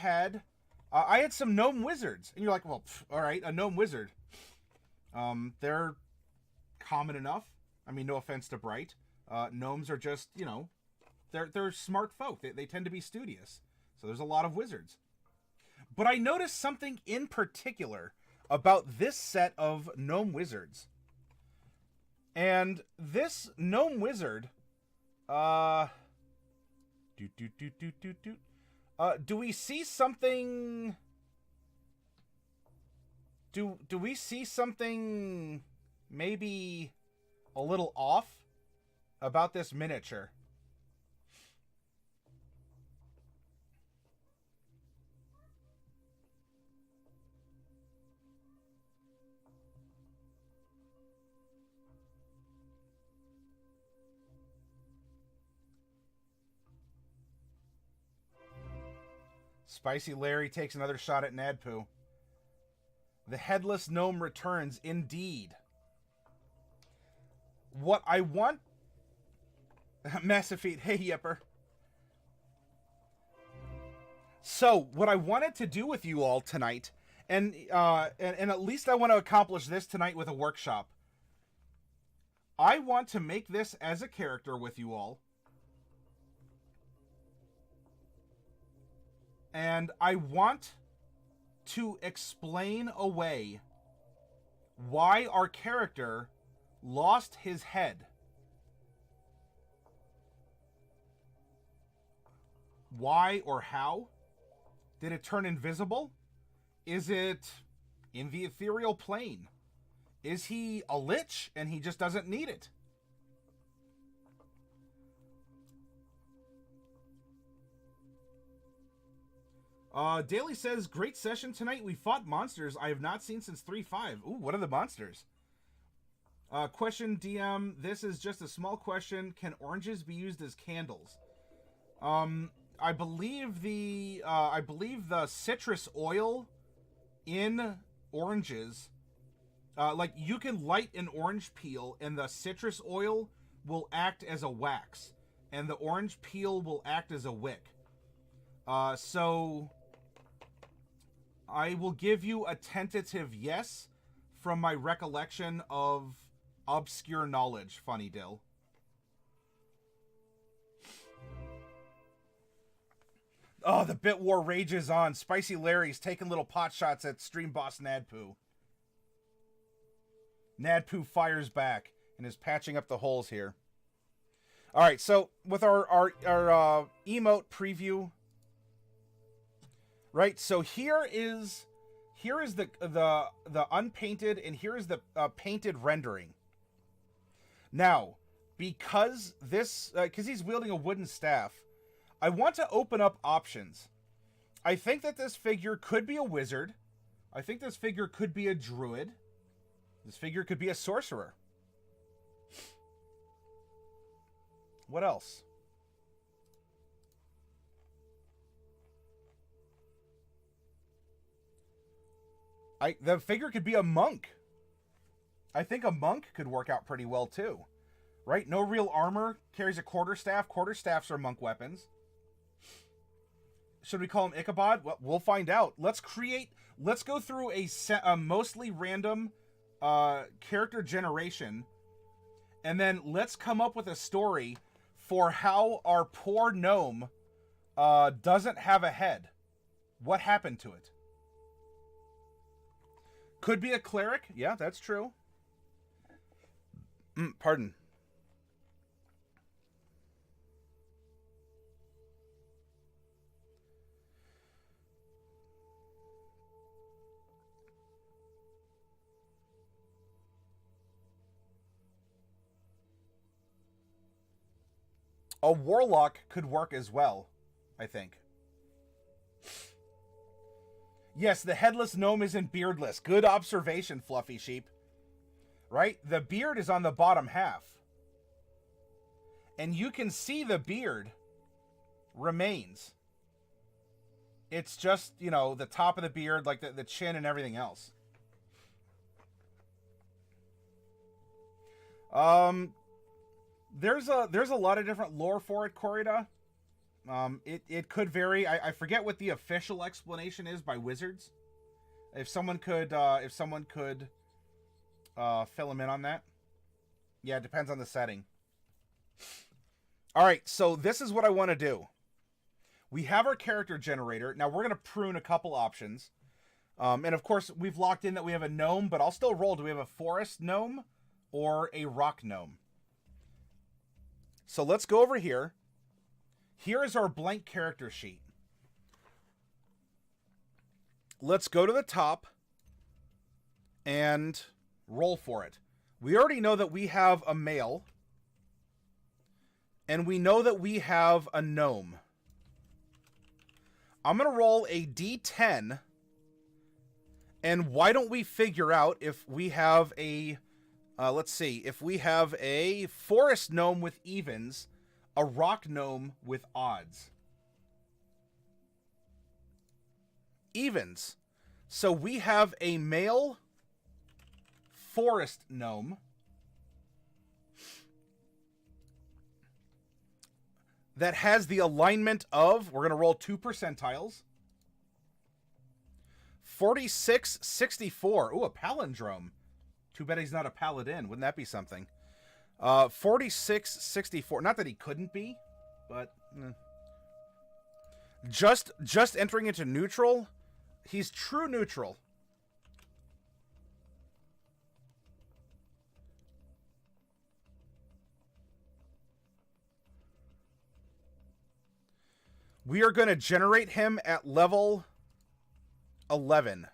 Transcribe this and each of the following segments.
had some gnome wizards. And you're like, well, all right, a gnome wizard. They're common enough. I mean, no offense to Bright. Gnomes are just, you know, they're smart folk. They tend to be studious. So there's a lot of wizards. But I noticed something in particular about this set of gnome wizards. And this gnome wizard, do we see something? Do we see something maybe a little off about this miniature? Spicy Larry takes another shot at Nadpoo. The Headless Gnome returns, indeed. What I want... Massive Feet, hey Yipper. So, what I wanted to do with you all tonight, and at least I want to accomplish this tonight with a workshop. I want to make this as a character with you all. And I want to explain away why our character lost his head. Why or how? Did it turn invisible? Is it in the ethereal plane? Is he a lich and he just doesn't need it? Daly says, great session tonight. We fought monsters I have not seen since 3.5. Ooh, what are the monsters? Question, DM. This is just a small question. Can oranges be used as candles? I believe the citrus oil in oranges, like you can light an orange peel and the citrus oil will act as a wax and the orange peel will act as a wick. So I will give you a tentative yes from my recollection of obscure knowledge, Funny Dill. Oh, the bit war rages on. Spicy Larry's taking little pot shots at stream boss Nadpoo. Nadpoo fires back and is patching up the holes here. All right, so with our emote preview, right? So here is the unpainted and here is the painted rendering. Now, because he's wielding a wooden staff, I want to open up options. I think that this figure could be a wizard. I think this figure could be a druid. This figure could be a sorcerer. What else? The figure could be a monk. I think a monk could work out pretty well too. Right? No real armor, carries a quarterstaff. Quarterstaffs are monk weapons. Should we call him Ichabod? Well, we'll find out. Let's go through a mostly random character generation, and then let's come up with a story for how our poor gnome doesn't have a head. What happened to it? Could be a cleric. Yeah, that's true. Pardon. A warlock could work as well, I think. Yes, the headless gnome isn't beardless. Good observation, Fluffy Sheep. Right? The beard is on the bottom half. And you can see the beard remains. It's just, you know, the top of the beard, like the chin and everything else. There's a lot of different lore for it, Corrida. It could vary. I forget what the official explanation is by Wizards. If someone could fill him in on that. Yeah, it depends on the setting. All right, so this is what I want to do. We have our character generator. Now we're going to prune a couple options. And of course, we've locked in that we have a gnome, but I'll still roll. Do we have a forest gnome or a rock gnome? So let's go over here. Here is our blank character sheet. Let's go to the top and roll for it. We already know that we have a male. And we know that we have a gnome. I'm going to roll a d10. And why don't we figure out if we have a... let's see. If we have a forest gnome with evens, a rock gnome with odds. Evens. So we have a male forest gnome that has the alignment of, we're going to roll 2 percentiles. 46, 64. Ooh, a palindrome. Too bad he's not a paladin. Wouldn't that be something? 46, 64. Not that he couldn't be, but... Just entering into neutral. He's true neutral. We are going to generate him at level 11.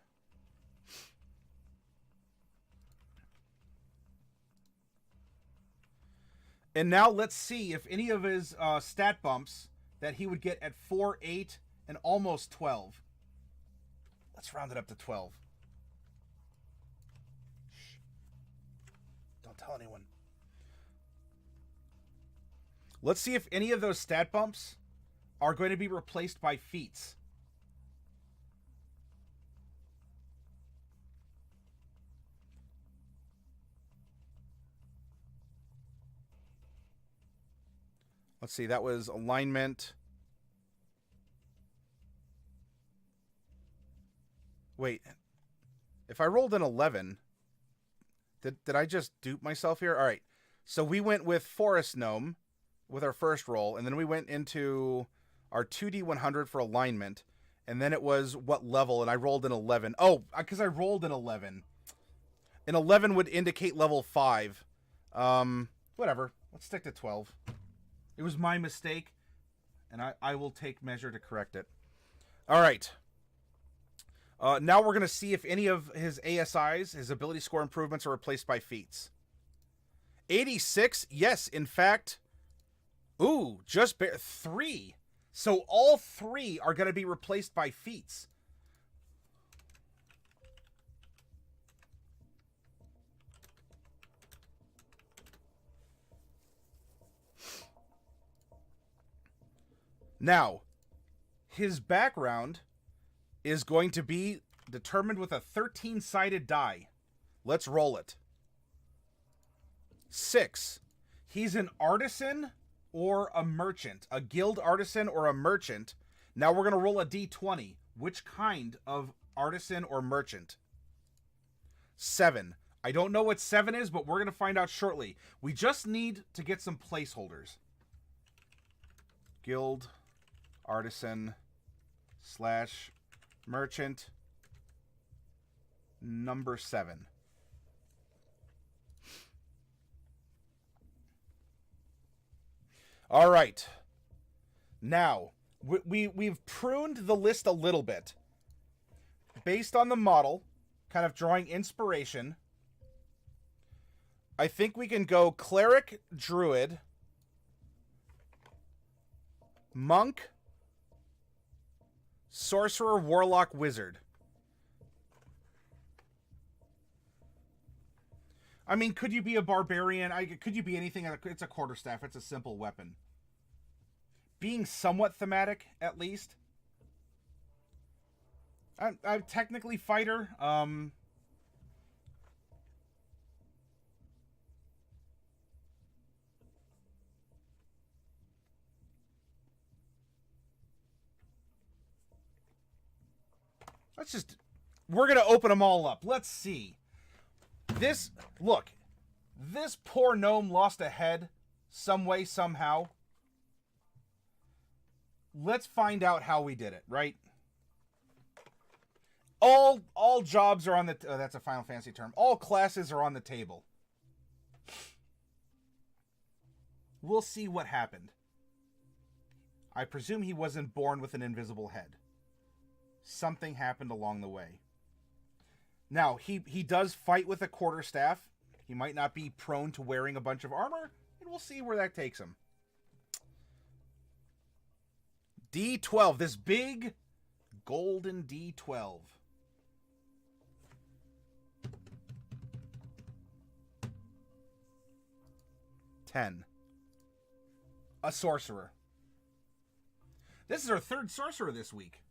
And now let's see if any of his stat bumps that he would get at 4, 8, and almost 12. Let's round it up to 12. Shh. Don't tell anyone. Let's see if any of those stat bumps are going to be replaced by feats. Let's see, that was alignment. Wait, if I rolled an 11, did I just dupe myself here? All right, so we went with Forest Gnome with our first roll, and then we went into our 2d100 for alignment, and then it was what level, and I rolled an 11. Oh, because I rolled an 11. An 11 would indicate level 5. Whatever, let's stick to 12. It was my mistake, and I will take measure to correct it. All right. Now we're going to see if any of his ASIs, his ability score improvements, are replaced by feats. 86, yes, in fact. Ooh, just 3. So all 3 are going to be replaced by feats. Now, his background is going to be determined with a 13-sided die. Let's roll it. 6. He's an artisan or a merchant. A guild artisan or a merchant. Now we're going to roll a d20. Which kind of artisan or merchant? 7. I don't know what 7 is, but we're going to find out shortly. We just need to get some placeholders. Guild artisan / merchant number 7. All right. Now, we've pruned the list a little bit. Based on the model, kind of drawing inspiration, I think we can go cleric, druid, monk, sorcerer, warlock, wizard. I mean, could you be a barbarian? Could you be anything? It's a quarterstaff. It's a simple weapon. Being somewhat thematic, at least. I'm technically fighter. We're going to open them all up. Let's see. Look. This poor gnome lost a head some way, somehow. Let's find out how we did it, right? All jobs are on the... Oh, that's a Final Fantasy term. All classes are on the table. We'll see what happened. I presume he wasn't born with an invisible head. Something happened along the way. Now, he does fight with a quarterstaff. He might not be prone to wearing a bunch of armor, and we'll see where that takes him. D12, this big golden D12. $10. A sorcerer. This is our third sorcerer this week.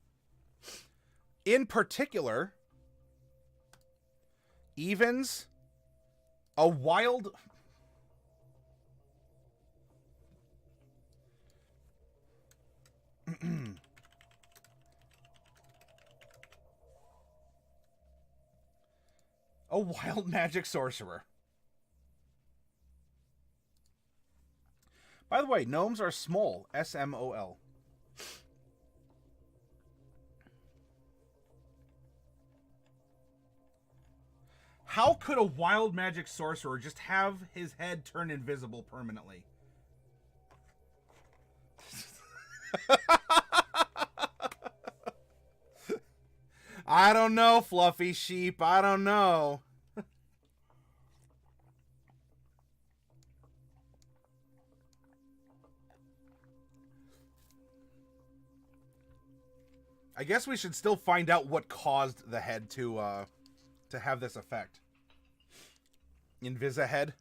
In particular, evens, a wild... a wild magic sorcerer. By the way, gnomes are small. S-M-O-L. How could a wild magic sorcerer just have his head turn invisible permanently? I don't know, fluffy sheep. I don't know. I guess we should still find out what caused the head to have this effect. Invisa head.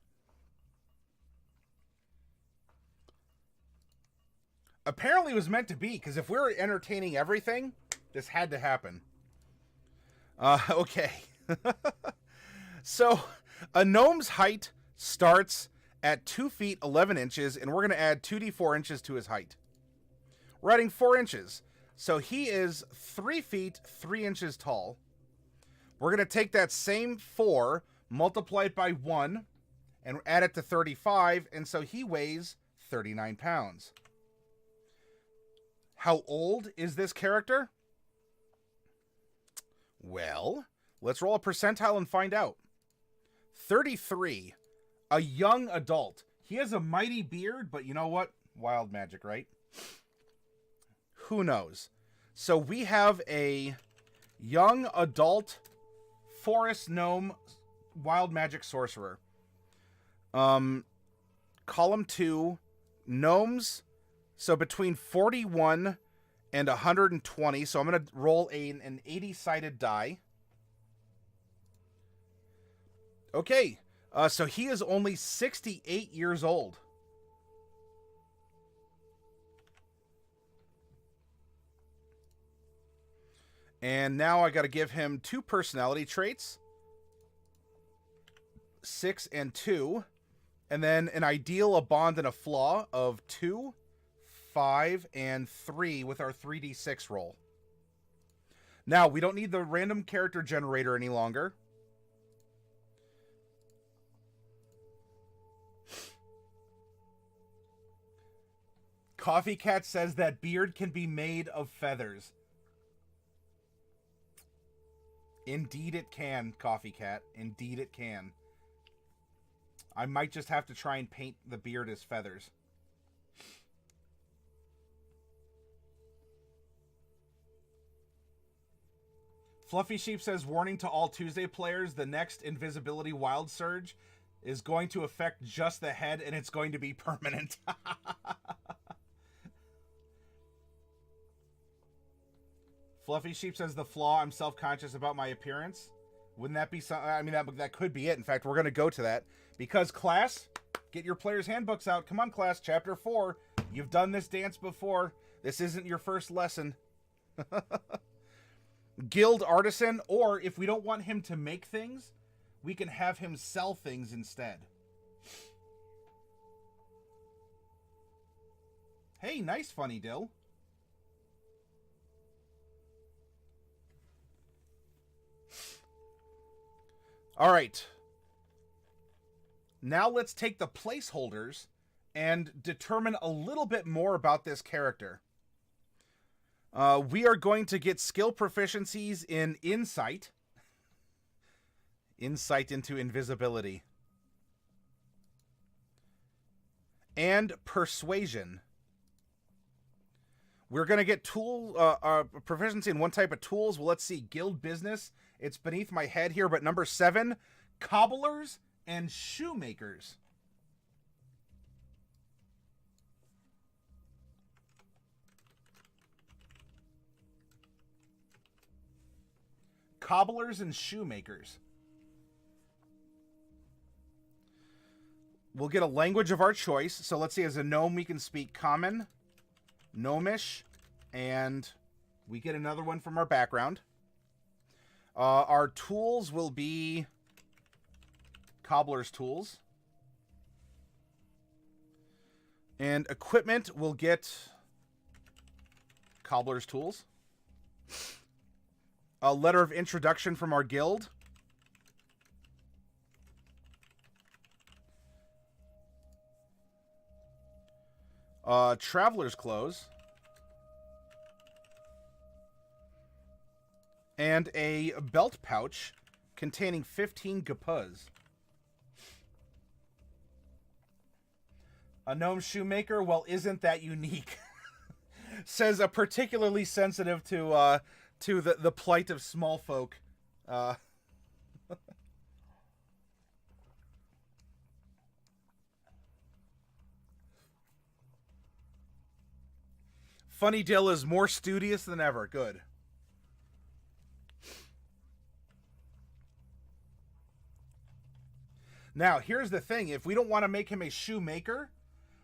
Apparently it was meant to be, because if we're entertaining everything, this had to happen. Okay. So, a gnome's height starts at 2 feet 11 inches, and we're going to add 2d4 inches to his height. We're adding 4 inches. So he is 3 feet 3 inches tall. We're going to take that same 4, multiply it by 1, and add it to 35, and so he weighs 39 pounds. How old is this character? Well, let's roll a percentile and find out. 33. A young adult. He has a mighty beard, but you know what? Wild magic, right? Who knows? So we have a young adult forest gnome wild magic sorcerer. Column 2, gnomes. So between 41 and 120. So I'm going to roll an 80-sided die. Okay. So he is only 68 years old. And now I got to give him 2 personality traits. 6 and 2. And then an ideal, a bond, and a flaw of 2, 5, and 3 with our 3d6 roll. Now, we don't need the random character generator any longer. Coffee Cat says that beard can be made of feathers. Indeed it can, Coffee Cat. Indeed it can. I might just have to try and paint the beard as feathers. Fluffy Sheep says, warning to all Tuesday players, the next Invisibility Wild Surge is going to affect just the head, and it's going to be permanent. Fluffy Sheep says, the flaw, I'm self-conscious about my appearance. Wouldn't that be something? I mean, that could be it. In fact, we're going to go to that. Because, class, get your player's handbooks out. Come on, class, chapter 4. You've done this dance before. This isn't your first lesson. Guild Artisan, or if we don't want him to make things, we can have him sell things instead. Hey, nice, Funny Dill. All right. Now let's take the placeholders and determine a little bit more about this character. We are going to get skill proficiencies in insight. Insight into invisibility. And persuasion. We're going to get proficiency in one type of tools. Well, let's see. Guild business. It's beneath my head here, but number 7, cobblers and shoemakers. Cobblers and shoemakers. We'll get a language of our choice. So let's see, as a gnome, we can speak common, gnomish, and we get another one from our background. Our tools will be cobbler's tools. And equipment will get cobbler's tools. A letter of introduction from our guild. Traveler's clothes. And a belt pouch containing 15 gapuz. A gnome shoemaker? Well, isn't that unique? Says a particularly sensitive to the plight of small folk. Funny Dill is more studious than ever. Good. Now, here's the thing. If we don't want to make him a shoemaker,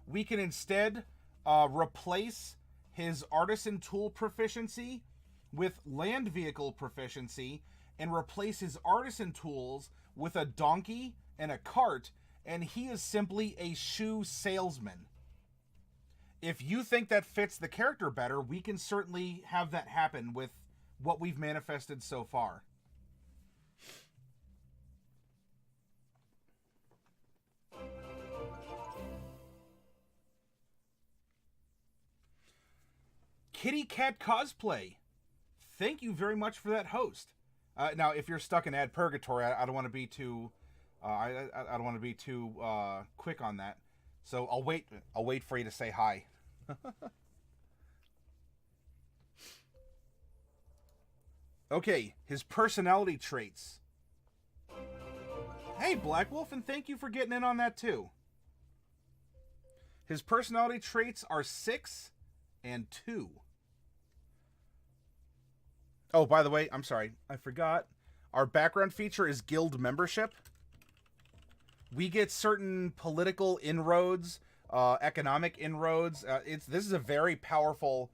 we can instead replace his artisan tool proficiency with land vehicle proficiency and replace his artisan tools with a donkey and a cart, and he is simply a shoe salesman. If you think that fits the character better, we can certainly have that happen with what we've manifested so far. Kitty Cat Cosplay. Thank you very much for that host. Now, if you're stuck in ad purgatory, I don't want to be too, I don't want to be too quick on that. So I'll wait. I'll wait for you to say hi. Okay, his personality traits. Hey, Black Wolf, and thank you for getting in on that too. His personality traits are 6 and 2. Oh, by the way, I'm sorry, I forgot. Our background feature is guild membership. We get certain political inroads, economic inroads. This is a very powerful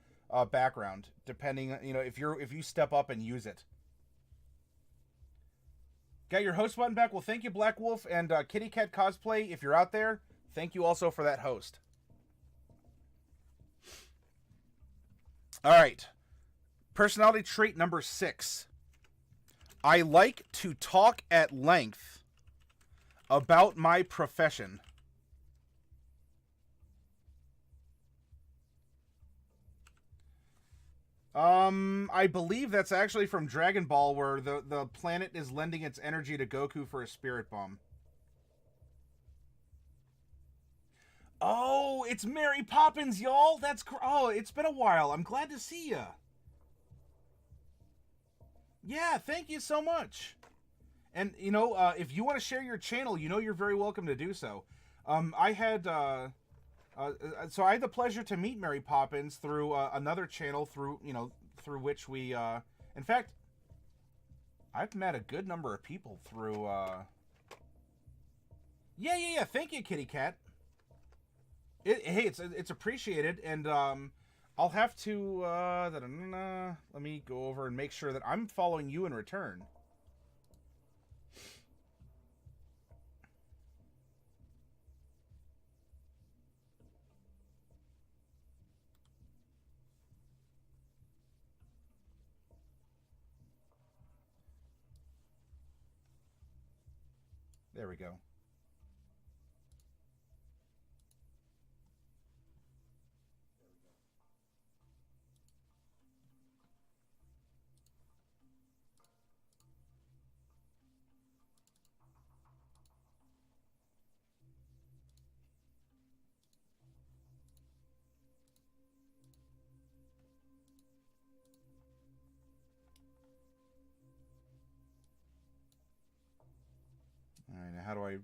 background, depending, if you step up and use it. Got your host button back? Well, thank you, Black Wolf, and Kitty Cat Cosplay. If you're out there, thank you also for that host. All right. Personality trait number 6. I like to talk at length about my profession. I believe that's actually from Dragon Ball, where the planet is lending its energy to Goku for a spirit bomb. Oh, it's Mary Poppins, y'all. Oh, it's been a while. I'm glad to see ya. Yeah, thank you so much. And, if you want to share your channel, you're very welcome to do so. So I had the pleasure to meet Mary Poppins through another channel through which we, in fact, I've met a good number of people through, Yeah, thank you, Kitty Cat. Hey, it's appreciated, and, I'll have to, let me go over and make sure that I'm following you in return. There we go. All right, now how do I...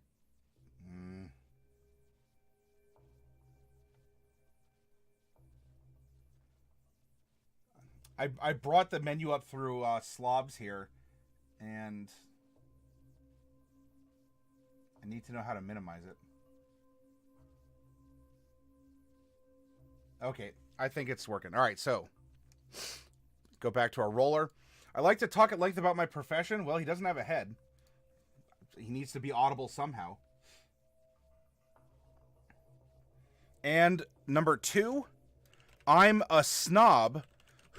I brought the menu up through slobs here, and I need to know how to minimize it. Okay, I think it's working. All right, so go back to our roller. I like to talk at length about my profession. Well, he doesn't have a head. He needs to be audible somehow. And number 2, I'm a snob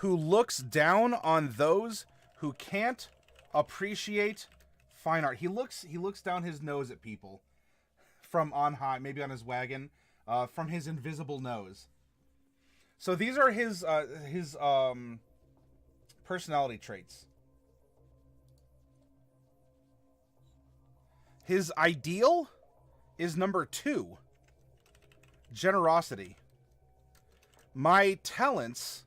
who looks down on those who can't appreciate fine art. He looks down his nose at people from on high, maybe on his wagon, from his invisible nose. So these are his personality traits. His ideal is number 2, generosity. My talents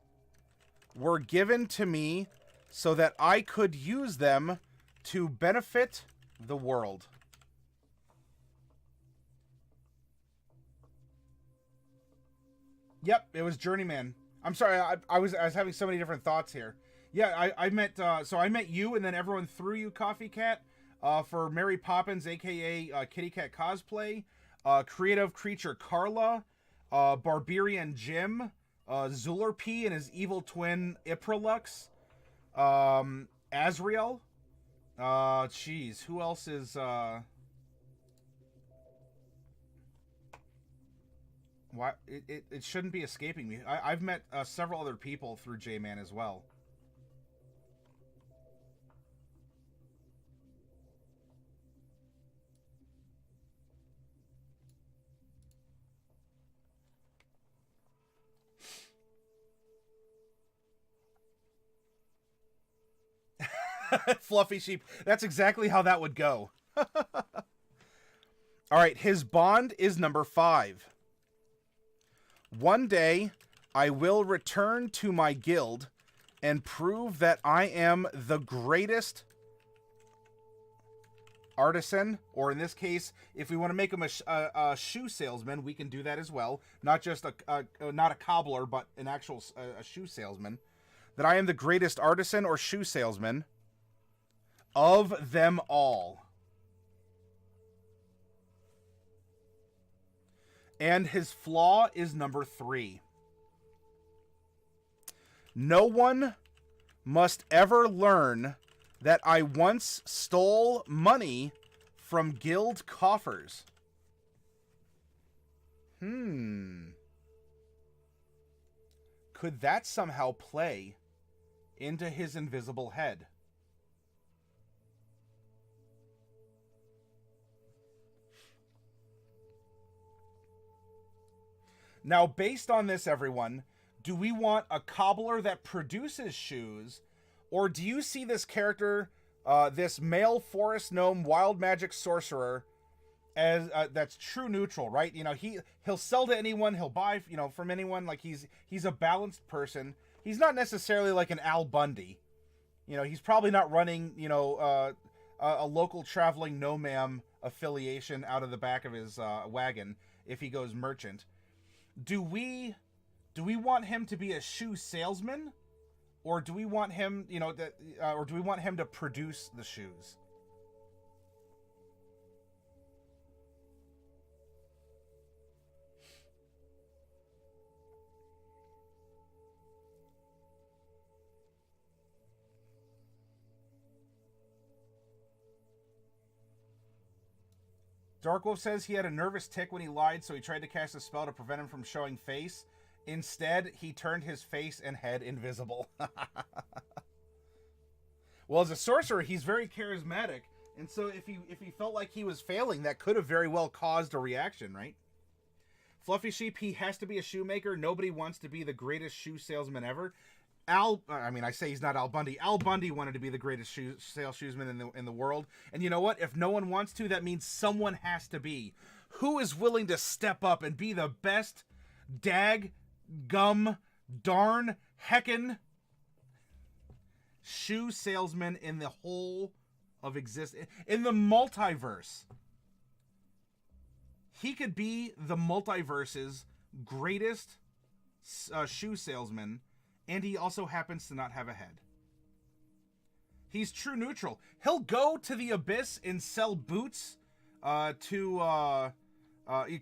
were given to me so that I could use them to benefit the world. Yep, it was Journeyman. I'm sorry, I was having so many different thoughts here. Yeah, I met you, and then everyone threw you Coffee Cat for Mary Poppins, aka Kitty Cat Cosplay, Creative Creature Carla, Barbarian Jim, Zulerp and his evil twin Iprolux, Azrael. Jeez, who else is why it shouldn't be escaping me. I've met several other people through J-Man as well. Fluffy sheep. That's exactly how that would go. All right, his bond is number 5. One day, I will return to my guild and prove that I am the greatest artisan, or in this case, if we want to make him a shoe salesman, we can do that as well. Not just not a cobbler, but an actual a shoe salesman. That I am the greatest artisan or shoe salesman of them all. And his flaw is number 3. No one must ever learn that I once stole money from guild coffers. Could that somehow play into his invisible head? Now, based on this, everyone, do we want a cobbler that produces shoes, or do you see this character, this male forest gnome wild magic sorcerer, as that's true neutral, right? You know, he'll sell to anyone, he'll buy, you know, from anyone. Like he's a balanced person. He's not necessarily like an Al Bundy. You know, he's probably not running, you know, a local traveling no-mam affiliation out of the back of his wagon if he goes merchant. Do we want him to be a shoe salesman, or do we want him, you know, or do we want him to produce the shoes? Darkwolf says he had a nervous tic when he lied, so he tried to cast a spell to prevent him from showing face. Instead, he turned his face and head invisible. Well, as a sorcerer, he's very charismatic, And so if he felt like he was failing, that could have very well caused a reaction, right? Fluffy Sheep, he has to be a shoemaker. Nobody wants to be the greatest shoe salesman ever. I say he's not Al Bundy. Al Bundy wanted to be the greatest shoesman in the world. And you know what? If no one wants to, that means someone has to be. Who is willing to step up and be the best darn heckin' shoe salesman in the whole of existence, in the multiverse? He could be the multiverse's greatest shoe salesman, and he also happens to not have a head. He's true neutral. He'll go to the abyss and sell boots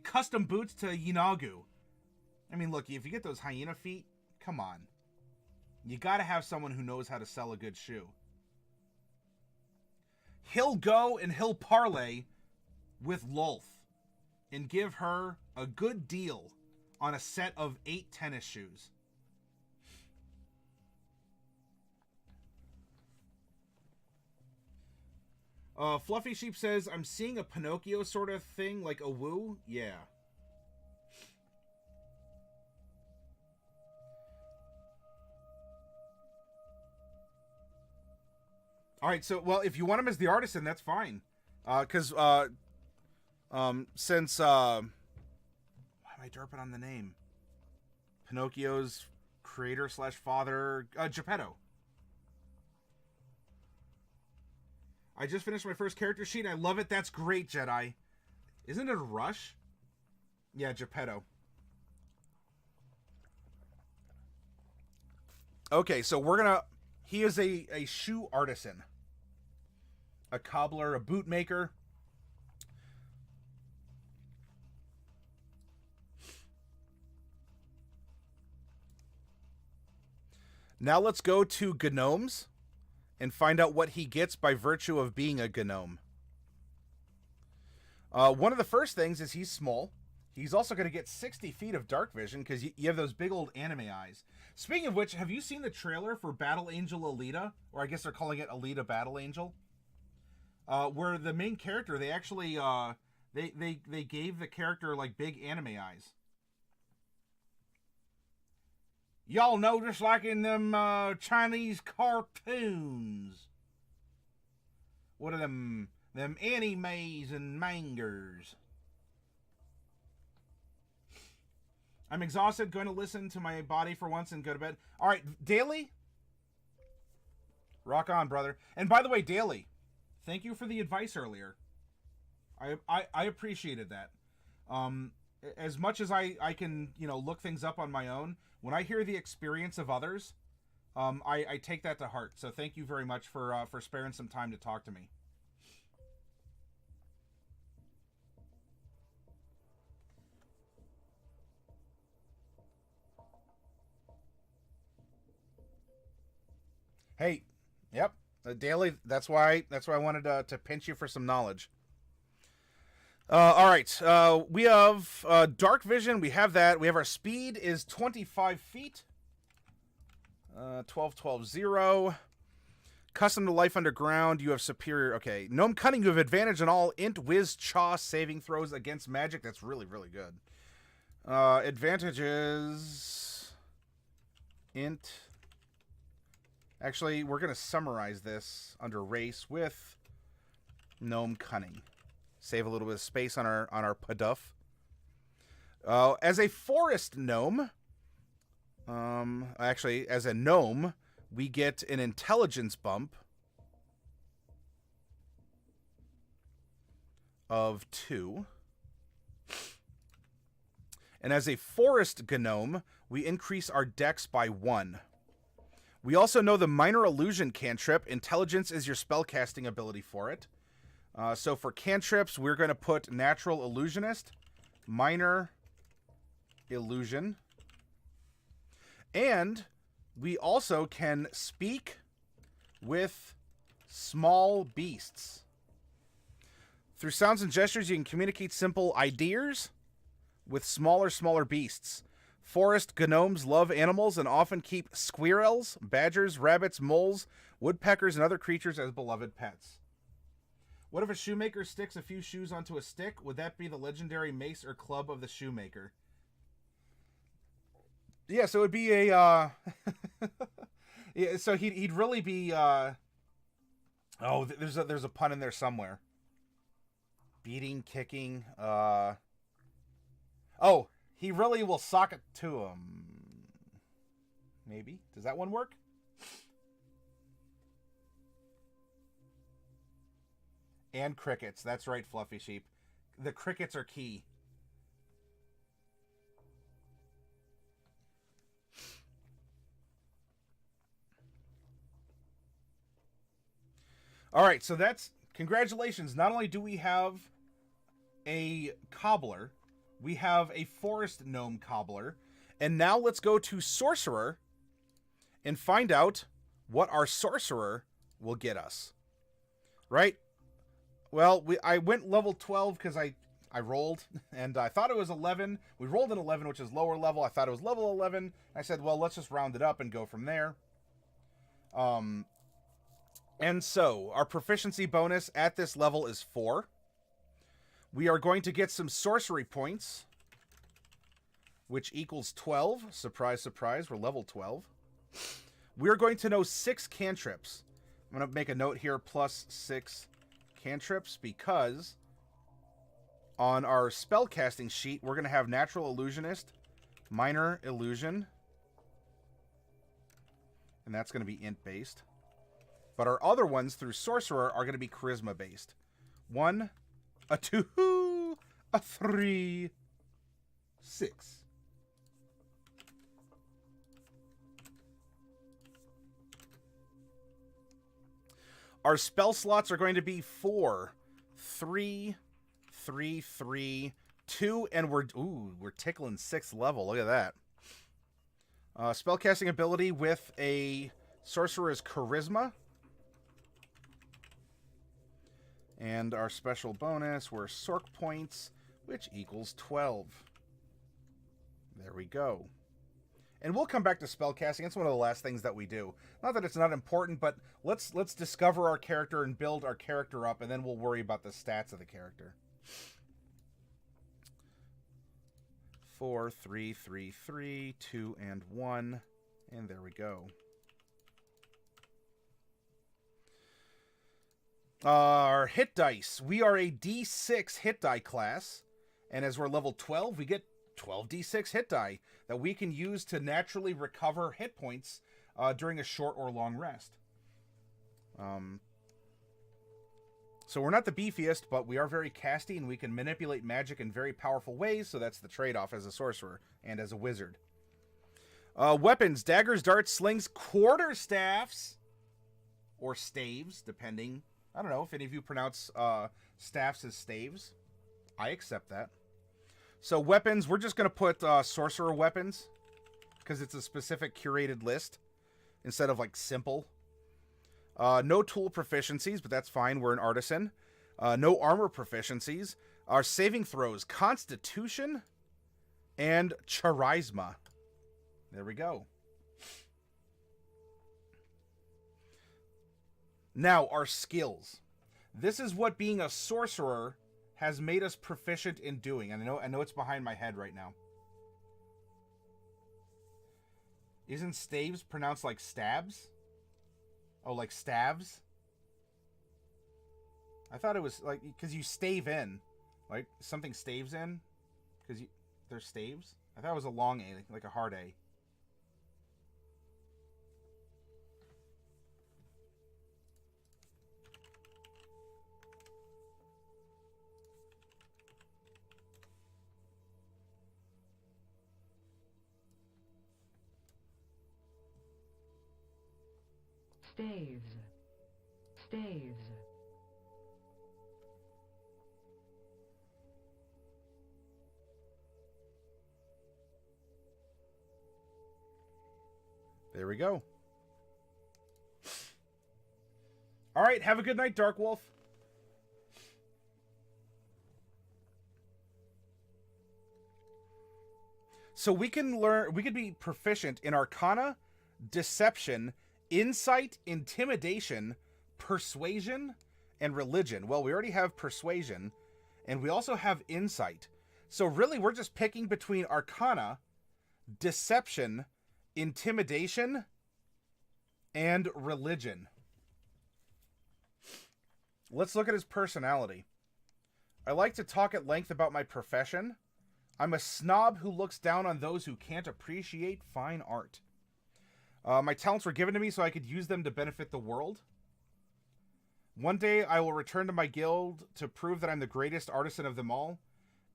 custom boots to Yinagu. I mean, look, if you get those hyena feet, come on. You gotta have someone who knows how to sell a good shoe. He'll go and he'll parlay with Lolth and give her a good deal on a set of 8 tennis shoes. Fluffy Sheep says, I'm seeing a Pinocchio sort of thing, like a woo. Yeah. All right, so, well, if you want him as the artisan, that's fine. Since, why am I derping on the name? Pinocchio's creator / father, Geppetto. I just finished my first character sheet. I love it. That's great, Jedi. Isn't it a rush? Yeah, Geppetto. Okay, so we're gonna... He is a shoe artisan. A cobbler, a boot maker. Now let's go to Gnomes and find out what he gets by virtue of being a gnome. One of the first things is he's small. He's also going to get 60 feet of dark vision because you have those big old anime eyes. Speaking of which, have you seen the trailer for Battle Angel Alita? Or I guess they're calling it Alita Battle Angel. Where the main character, they actually, they gave the character like big anime eyes. Y'all know, just like in them Chinese cartoons. What are them animes and mangas? I'm exhausted, going to listen to my body for once and go to bed. All right, Daily? Rock on, brother. And by the way, Daily, thank you for the advice earlier. I appreciated that. As much as I can, look things up on my own, when I hear the experience of others, I take that to heart. So thank you very much for sparing some time to talk to me. Hey, yep, Daily. That's why I wanted to pinch you for some knowledge. All right, we have dark vision. We have that. We have our speed is 25 feet. 12, 12, 0. Custom to life underground. You have superior. Okay, gnome cunning. You have advantage on all int, whiz, chaw saving throws against magic. That's really, really good. Advantages. Int. Actually, we're going to summarize this under race with gnome cunning. Save a little bit of space on our paduff. As a forest gnome, actually, as a gnome, we get an intelligence bump of 2. And as a forest gnome, we increase our dex by 1. We also know the minor illusion cantrip. Intelligence is your spellcasting ability for it. So for cantrips, we're going to put natural illusionist, minor illusion. And we also can speak with small beasts. Through sounds and gestures, you can communicate simple ideas with smaller beasts. Forest gnomes love animals and often keep squirrels, badgers, rabbits, moles, woodpeckers, and other creatures as beloved pets. What if a shoemaker sticks a few shoes onto a stick? Would that be the legendary mace or club of the shoemaker? Yeah, so it would be a yeah, so he'd really be oh, there's a pun in there somewhere. Beating, kicking, oh, he really will sock it to him. Maybe. Does that one work? And crickets. That's right, Fluffy Sheep. The crickets are key. All right, so that's... Congratulations. Not only do we have a Cobbler, we have a Forest Gnome Cobbler, and now let's go to Sorcerer and find out what our Sorcerer will get us. Right? Well, I went level 12 because I rolled, and I thought it was 11. We rolled an 11, which is lower level. I thought it was level 11. I said, well, let's just round it up and go from there. And so, our proficiency bonus at this level is 4. We are going to get some sorcery points, which equals 12. Surprise, surprise, we're level 12. We're going to know 6 cantrips. I'm going to make a note here, plus 6 cantrips, because on our spellcasting sheet, we're going to have Natural Illusionist, Minor Illusion, and that's going to be int-based. But our other ones through Sorcerer are going to be Charisma-based. 1, a 2, a 3, 6. Our spell slots are going to be 4, 3, 3, 3, 2, and we're tickling 6th level. Look at that. Spellcasting ability with a Sorcerer's Charisma. And our special bonus were Sorc points, which equals 12. There we go. And we'll come back to spellcasting. It's one of the last things that we do. Not that it's not important, but let's discover our character and build our character up, and then we'll worry about the stats of the character. 4, 3, 3, 3, 2, and 1. And there we go. Our hit dice. We are a D6 hit die class, and as we're level 12, we get 12 D6 hit die that we can use to naturally recover hit points during a short or long rest. So we're not the beefiest, but we are very casty, and we can manipulate magic in very powerful ways, so that's the trade-off as a sorcerer and as a wizard. Weapons, daggers, darts, slings, quarterstaffs, or staves, depending. I don't know if any of you pronounce staffs as staves. I accept that. So weapons, we're just going to put sorcerer weapons, because it's a specific curated list, instead of like simple. No tool proficiencies, but that's fine. We're an artisan. No armor proficiencies. Our saving throws, constitution and charisma. There we go. Now, our skills. This is what being a sorcerer has made us proficient in doing. And I know it's behind my head right now. Isn't staves pronounced like stabs? Oh, like stabs? I thought it was like, because you stave in. Like, something staves in? Because they're staves? I thought it was a long A, like a hard A. Staves. Staves. There we go. All right, have a good night, Dark Wolf. So we can be proficient in Arcana, Deception, Insight, Intimidation, Persuasion, and religion. Well, we already have persuasion, and we also have insight. So really, we're just picking between arcana, deception, intimidation, and religion. Let's look at his personality. I like to talk at length about my profession. I'm a snob who looks down on those who can't appreciate fine art. My talents were given to me so I could use them to benefit the world. One day I will return to my guild to prove that I'm the greatest artisan of them all,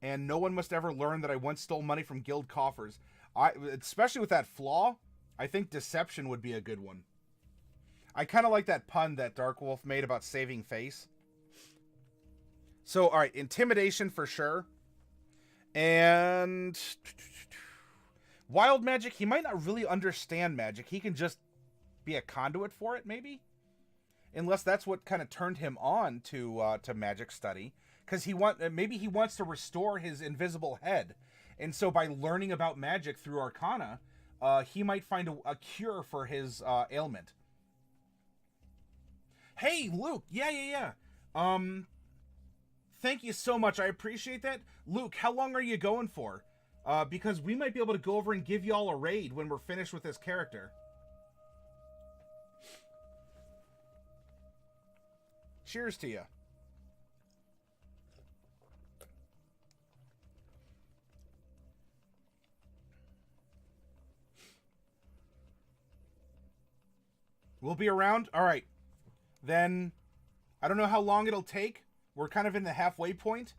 and no one must ever learn that I once stole money from guild coffers. Especially with that flaw, I think deception would be a good one. I kind of like that pun that Dark Wolf made about saving face. So, all right, intimidation for sure. And wild magic, he might not really understand magic. He can just be a conduit for it, maybe? Unless that's what kind of turned him on to magic study. Because maybe he wants to restore his invisible head. And so by learning about magic through arcana, he might find a cure for his ailment. Hey, Luke. Yeah. Thank you so much. I appreciate that. Luke, how long are you going for? Because we might be able to go over and give y'all a raid when we're finished with this character. Cheers to you. We'll be around? All right. Then, I don't know how long it'll take. We're kind of in the halfway point.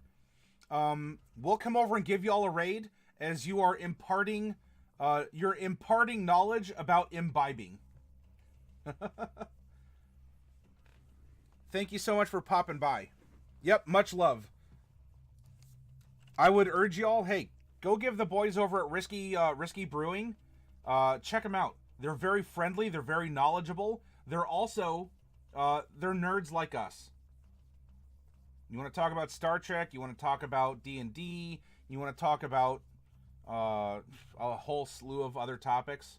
We'll come over and give y'all a raid as you are imparting, you're imparting knowledge about imbibing. Thank you so much for popping by. Yep, much love. I would urge y'all, hey, go give the boys over at Risky Brewing. Check them out. They're very friendly. They're very knowledgeable. They're also, they're nerds like us. You want to talk about Star Trek, you want to talk about D&D, you want to talk about a whole slew of other topics.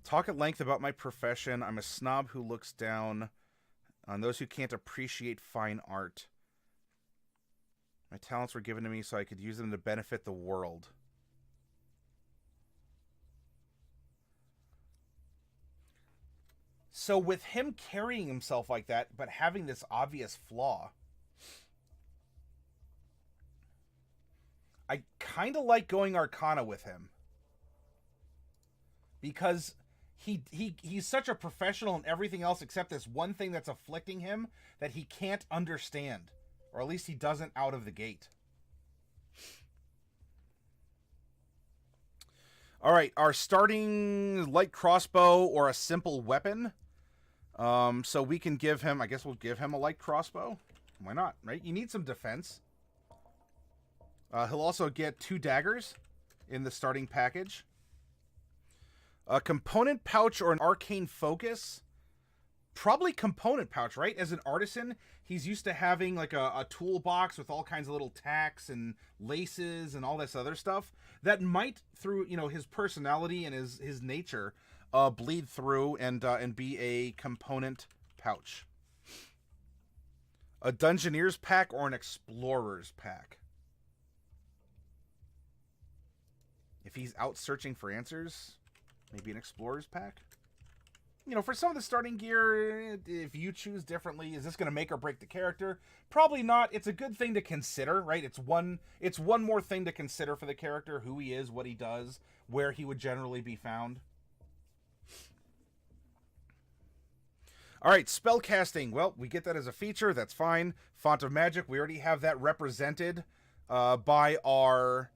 Talk at length about my profession. I'm a snob who looks down on those who can't appreciate fine art. My talents were given to me so I could use them to benefit the world. So with him carrying himself like that, but having this obvious flaw, I kind of like going Arcana with him. Because he's such a professional in everything else except this one thing that's afflicting him that he can't understand. Or at least he doesn't out of the gate. All right, our starting light crossbow or a simple weapon. So we can give him, I guess we'll give him a light crossbow. Why not, right? You need some defense. He'll also get 2 daggers in the starting package. A component pouch or an arcane focus. Probably component pouch, right? As an artisan, he's used to having like a toolbox with all kinds of little tacks and laces and all this other stuff that might, through, you know, his personality and his nature, bleed through and be a component pouch. A Dungeoneer's pack or an Explorer's pack. If he's out searching for answers, maybe an Explorer's pack. You know, for some of the starting gear, if you choose differently, is this going to make or break the character? Probably not. It's a good thing to consider, right? It's one more thing to consider for the character: who he is, what he does, where he would generally be found. All right, spellcasting. Well, we get that as a feature. That's fine. Font of Magic. We already have that represented by our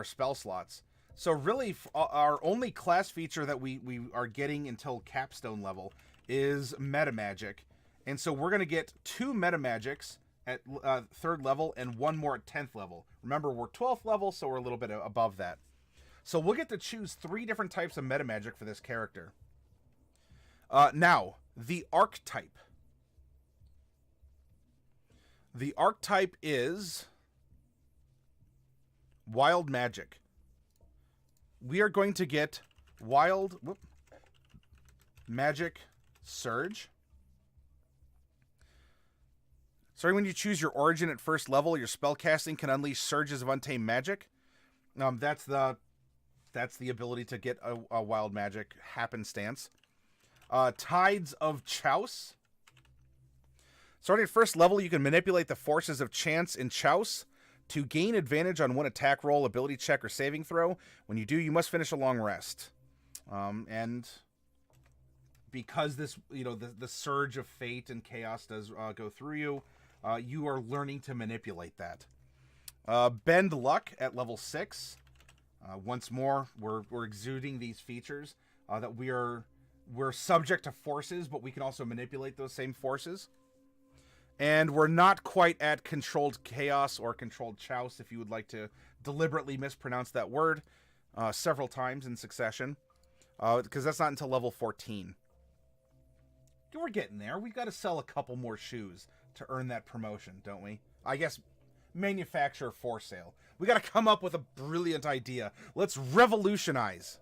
spell slots. So really, our only class feature that we are getting until capstone level is meta magic, and so we're going to get 2 meta magics at 3rd level and 1 more at 10th level. Remember, we're 12th level, so we're a little bit above that. So we'll get to choose 3 different types of meta magic for this character. Now, the archetype. The archetype is wild magic. We are going to get Wild Magic Surge. Starting when you choose your origin at first level, your spellcasting can unleash surges of untamed magic. That's the ability to get a wild magic happenstance. Tides of Chouse. Starting at first level, you can manipulate the forces of chance in Chouse to gain advantage on one attack roll, ability check, or saving throw. When you do, you must finish a long rest. And because this, the surge of fate and chaos does go through you, you are learning to manipulate that. Bend Luck at level 6. Once more, we're exuding these features that we're subject to forces, but we can also manipulate those same forces. And we're not quite at Controlled Chaos or Controlled Chouse, if you would like to deliberately mispronounce that word several times in succession, because that's not until level 14. We're getting there. We've got to sell a couple more shoes to earn that promotion, don't we? I guess manufacture for sale. We got to come up with a brilliant idea. Let's revolutionize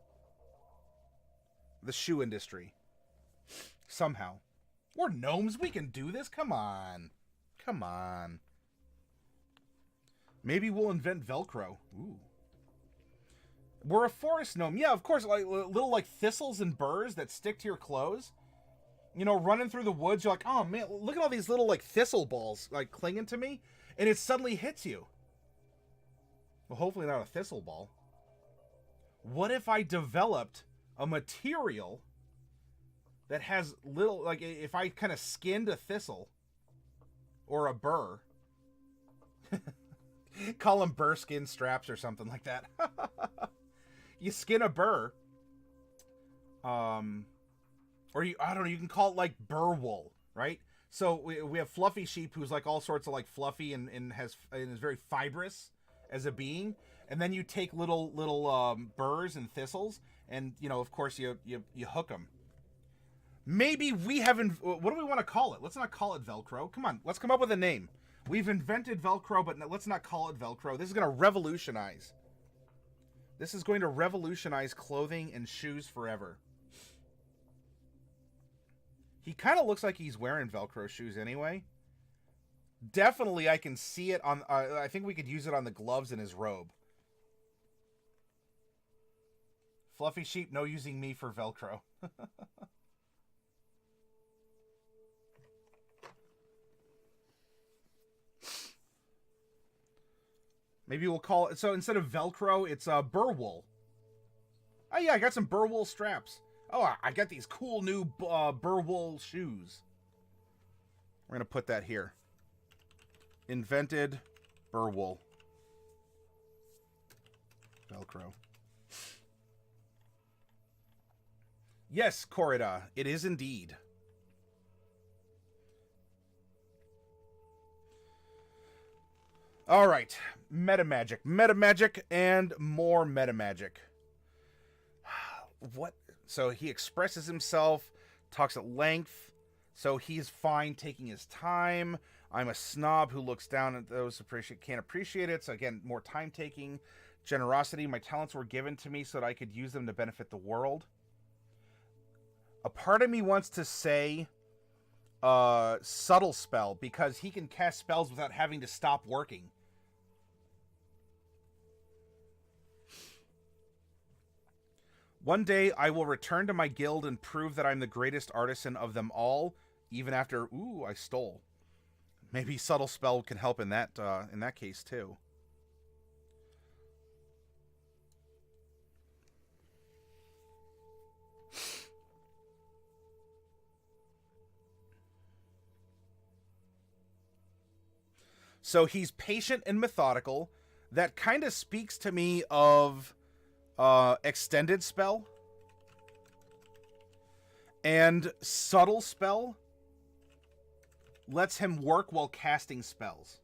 the shoe industry. Somehow. We're gnomes. We can do this. Come on. Come on. Maybe we'll invent Velcro. Ooh. We're a forest gnome. Yeah, of course. Like little thistles and burrs that stick to your clothes. Running through the woods, you're like, oh man, look at all these little thistle balls clinging to me, and it suddenly hits you. Well, hopefully not a thistle ball. What if I developed a material that has little, if I kind of skinned a thistle or a burr, call them burr skin straps or something like that. You skin a burr, or I don't know, you can call it burrwool, right? So we have Fluffy Sheep, who's all sorts of fluffy and is very fibrous as a being. And then you take little burrs and thistles, and of course you hook them. Maybe we haven't. What do we want to call it? Let's not call it Velcro. Come on, let's come up with a name. We've invented Velcro, but let's not call it Velcro. This is going to revolutionize. This is going to revolutionize clothing and shoes forever. He kind of looks like he's wearing Velcro shoes anyway. Definitely, I can see it on... I think we could use it on the gloves in his robe. Fluffy Sheep, no using me for Velcro. Maybe we'll call it... So instead of Velcro, it's burrwool. Oh yeah, I got some burrwool straps. Oh, I got these cool new burrwool shoes. We're going to put that here. Invented burrwool. Velcro. Yes, Corrida, it is indeed. All right, metamagic. Metamagic and more metamagic. What? So he expresses himself, talks at length, so he's fine taking his time. I'm a snob who looks down at those who can't appreciate it. So again, more time taking. Generosity. My talents were given to me so that I could use them to benefit the world. A part of me wants to say subtle spell, because he can cast spells without having to stop working. One day, I will return to my guild and prove that I'm the greatest artisan of them all, even after, ooh, I stole. Maybe subtle spell can help in that case, too. So he's patient and methodical. That kind of speaks to me of... extended spell and subtle spell lets him work while casting spells.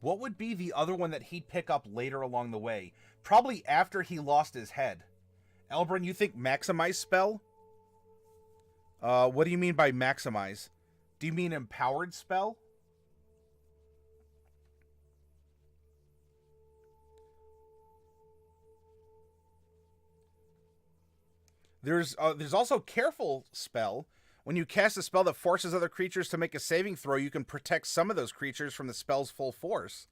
What would be the other one that he'd pick up later along the way? Probably after he lost his head. Elbrun, you think maximize spell? What do you mean by maximize? Do you mean empowered spell? There's also Careful spell. When you cast a spell that forces other creatures to make a saving throw, you can protect some of those creatures from the spell's full force.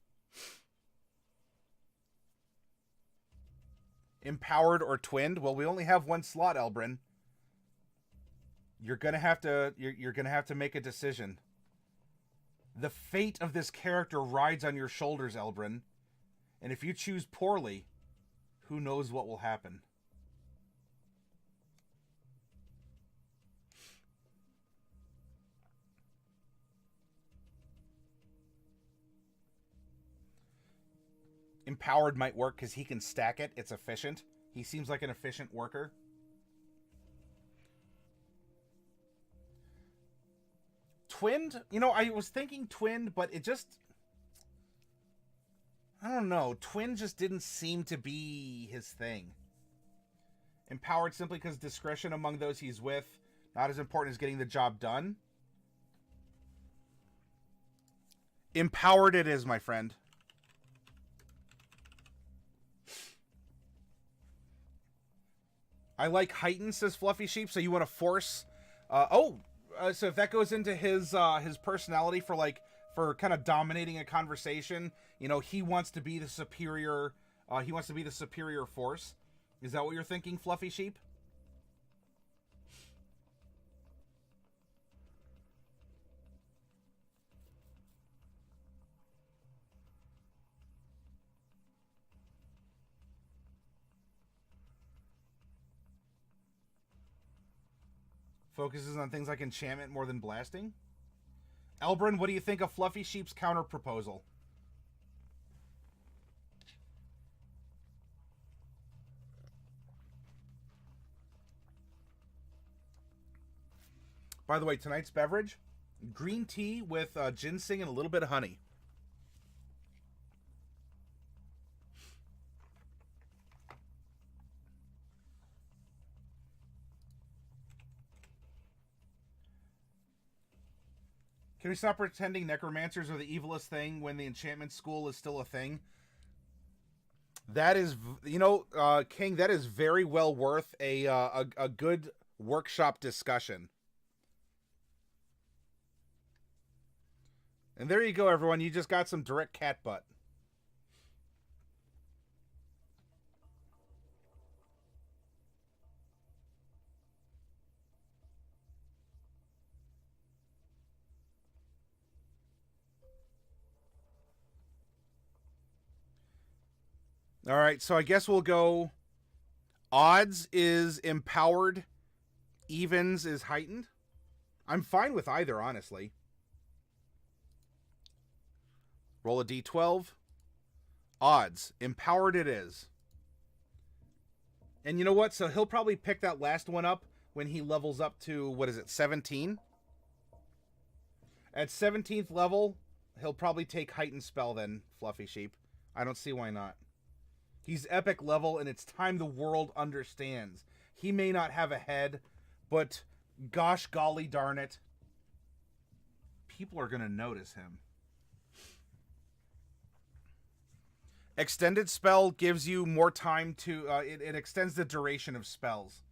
Empowered or Twinned? Well, we only have one slot, Elbrin. You're gonna have to make a decision. The fate of this character rides on your shoulders, Elbrin. And if you choose poorly, who knows what will happen. Empowered might work because he can stack it. It's efficient. He seems like an efficient worker. Twinned? You know, I was thinking twinned, but it just... I don't know. Twin just didn't seem to be his thing. Empowered simply because discretion among those he's with, not as important as getting the job done. Empowered it is, my friend. I like heightened, says Fluffy Sheep, so you want to force... so if that goes into his personality for kind of dominating a conversation, you know, he wants to be the superior force. Is that what you're thinking, Fluffy Sheep? Focuses on things like enchantment more than blasting. Elbrin, what do you think of Fluffy Sheep's counter proposal? By the way, tonight's beverage, green tea with ginseng and a little bit of honey. Can we stop pretending necromancers are the evilest thing when the enchantment school is still a thing? That is, you know, King, that is very well worth a good workshop discussion. And there you go, everyone. You just got some direct cat butt. All right, so I guess we'll go... Odds is empowered. Evens is heightened. I'm fine with either, honestly. Roll a d12. Odds. Empowered it is. And you know what? So he'll probably pick that last one up when he levels up to, what is it, 17? At 17th level, he'll probably take heightened spell then, Fluffy Sheep. I don't see why not. He's epic level, and it's time the world understands. He may not have a head, but gosh golly darn it, people are going to notice him. Extended spell gives you more time to... it extends the duration of spells.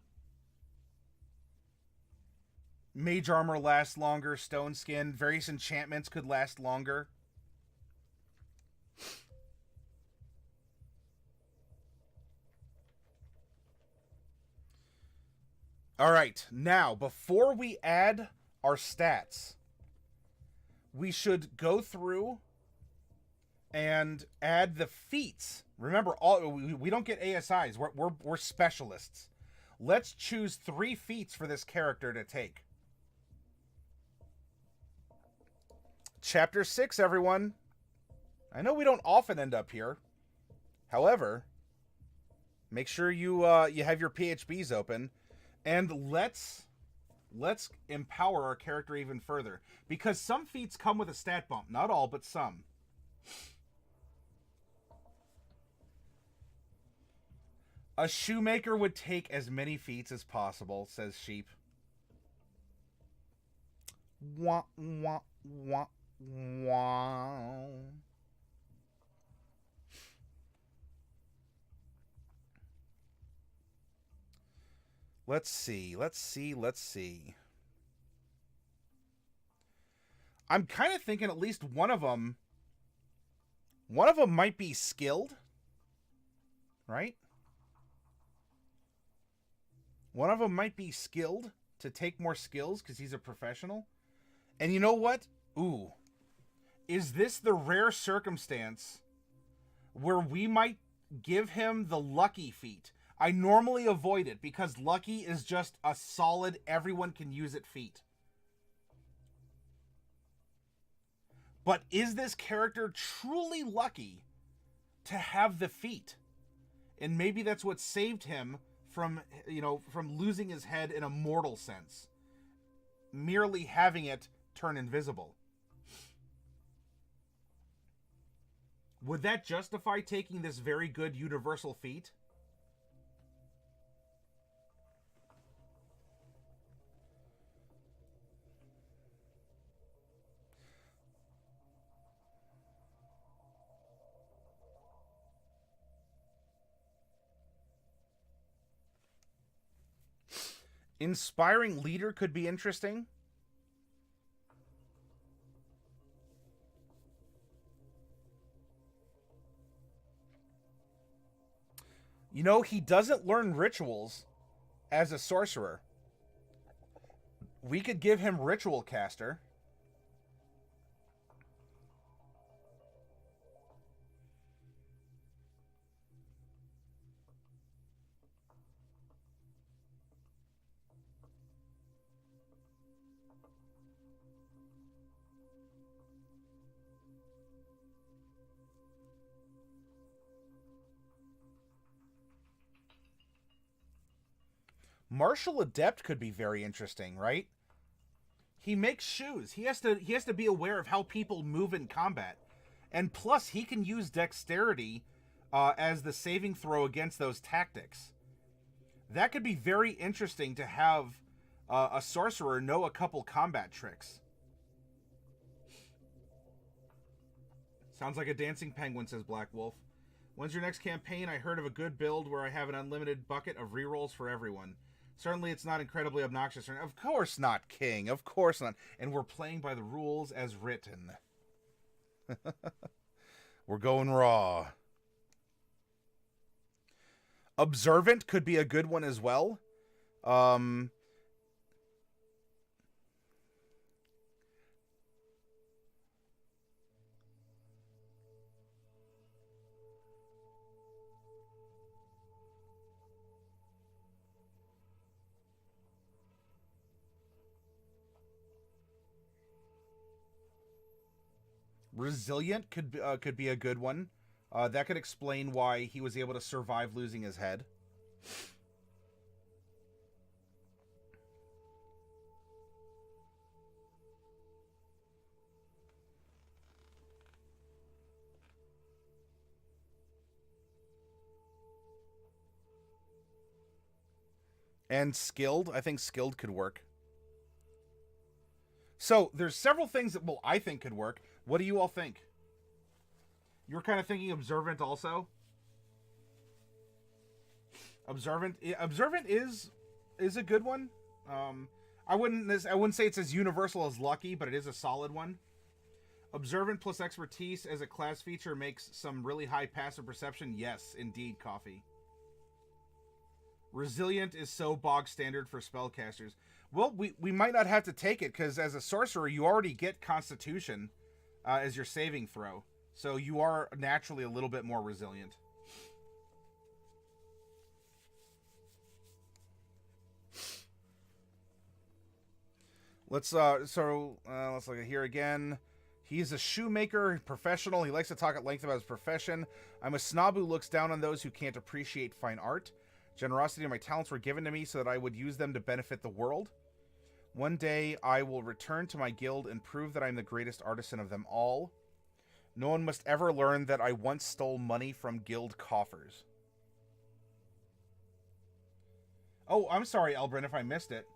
Mage armor lasts longer. Stone skin. Various enchantments could last longer. All right, now, before we add our stats, we should go through and add the feats. Remember, we don't get ASIs. We're specialists. Let's choose 3 feats for this character to take. Chapter 6, everyone. I know we don't often end up here. However, make sure you have your PHBs open. And let's empower our character even further. Because some feats come with a stat bump. Not all, but some. A shoemaker would take as many feats as possible, says Sheep. Wah, wah, wah, wah. Let's see. I'm kind of thinking at least one of them might be skilled, right? One of them might be skilled to take more skills because he's a professional. And you know what? Ooh. Is this the rare circumstance where we might give him the lucky feat? I normally avoid it because lucky is just a solid, everyone can use it feat. But is this character truly lucky to have the feat? And maybe that's what saved him from losing his head in a mortal sense. Merely having it turn invisible. Would that justify taking this very good universal feat? Inspiring leader could be interesting. You know, he doesn't learn rituals as a sorcerer. We could give him ritual caster. Martial Adept could be very interesting, right? He makes shoes. He has to be aware of how people move in combat. And plus, he can use dexterity as the saving throw against those tactics. That could be very interesting to have a sorcerer know a couple combat tricks. Sounds like a dancing penguin, says Black Wolf. When's your next campaign? I heard of a good build where I have an unlimited bucket of rerolls for everyone. Certainly it's not incredibly obnoxious. Of course not, King. Of course not. And we're playing by the rules as written. We're going raw. Observant could be a good one as well. Resilient could be a good one. That could explain why he was able to survive losing his head. And skilled. I think skilled could work. So there's several things that, well, I think could work. What do you all think? You're kind of thinking observant also? Observant is a good one. I wouldn't say it's as universal as lucky, but it is a solid one. Observant plus expertise as a class feature makes some really high passive perception. Yes, indeed, Coffee. Resilient is so bog standard for spellcasters. Well, we might not have to take it, because as a sorcerer, you already get Constitution as your saving throw. So you are naturally a little bit more resilient. Let's look at here again. He's a shoemaker, professional. He likes to talk at length about his profession. I'm a snob who looks down on those who can't appreciate fine art. Generosity and my talents were given to me so that I would use them to benefit the world. One day I will return to my guild and prove that I'm the greatest artisan of them all. No one must ever learn that I once stole money from guild coffers. Oh, I'm sorry, Elbrinn, if I missed it.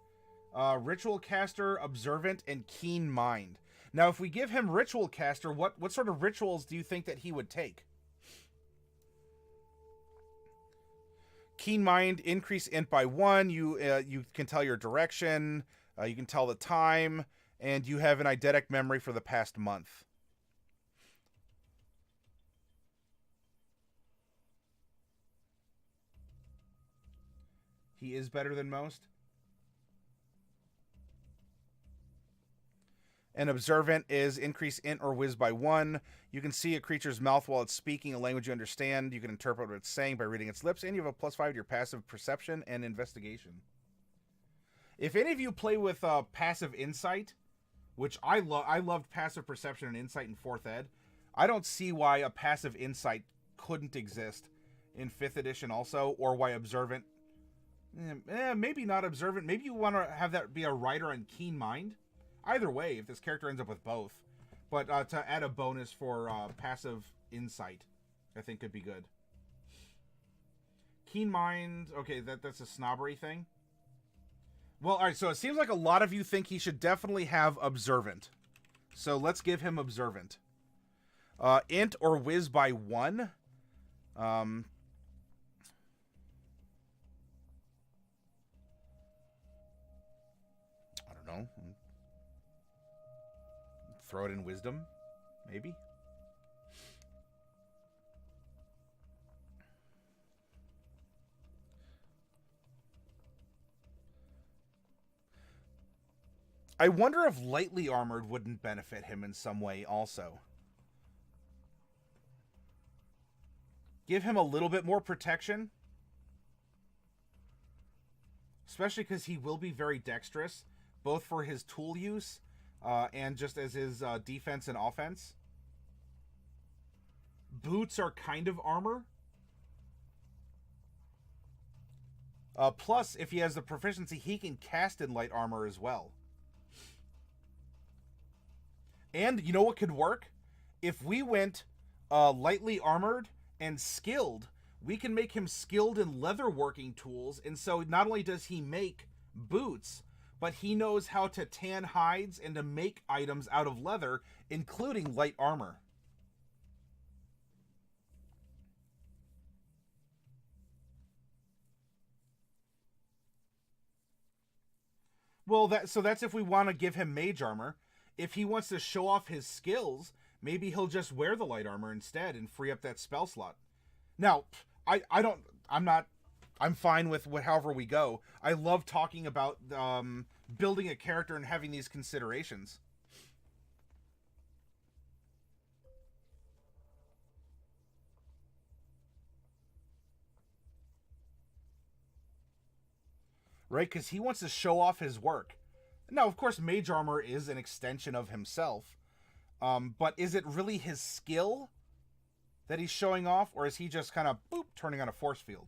Ritual caster, observant, and keen mind. Now, if we give him ritual caster, what sort of rituals do you think that he would take? Keen Mind, increase int by 1. You can tell your direction. You can tell the time. And you have an eidetic memory for the past month. He is better than most. And Observant is increase int or whiz by 1. You can see a creature's mouth while it's speaking a language you understand. You can interpret what it's saying by reading its lips. And you have a +5 to your passive perception and investigation. If any of you play with passive insight, which I loved passive perception and insight in 4th ed, I don't see why a passive insight couldn't exist in 5th edition also, or why Observant... maybe not Observant. Maybe you want to have that be a writer on Keen Mind. Either way, if this character ends up with both. But to add a bonus for passive insight, I think could be good. Keen Mind, okay, that's a snobbery thing. Well, alright, so it seems like a lot of you think he should definitely have Observant. So let's give him Observant. Int or whiz by 1. I don't know. Throw it in wisdom, maybe. I wonder if lightly armored wouldn't benefit him in some way also. Give him a little bit more protection. Especially because he will be very dexterous, both for his tool use and just as his defense and offense. Boots are kind of armor. Plus, if he has the proficiency, he can cast in light armor as well. And you know what could work? If we went lightly armored and skilled, we can make him skilled in leatherworking tools. And so not only does he make boots, but he knows how to tan hides and to make items out of leather, including light armor. Well, that's if we want to give him mage armor. If he wants to show off his skills, maybe he'll just wear the light armor instead and free up that spell slot. Now, I'm fine with however we go. I love talking about building a character and having these considerations. Right? Because he wants to show off his work. Now, of course, mage armor is an extension of himself. But is it really his skill that he's showing off? Or is he just kind of, boop, turning on a force field?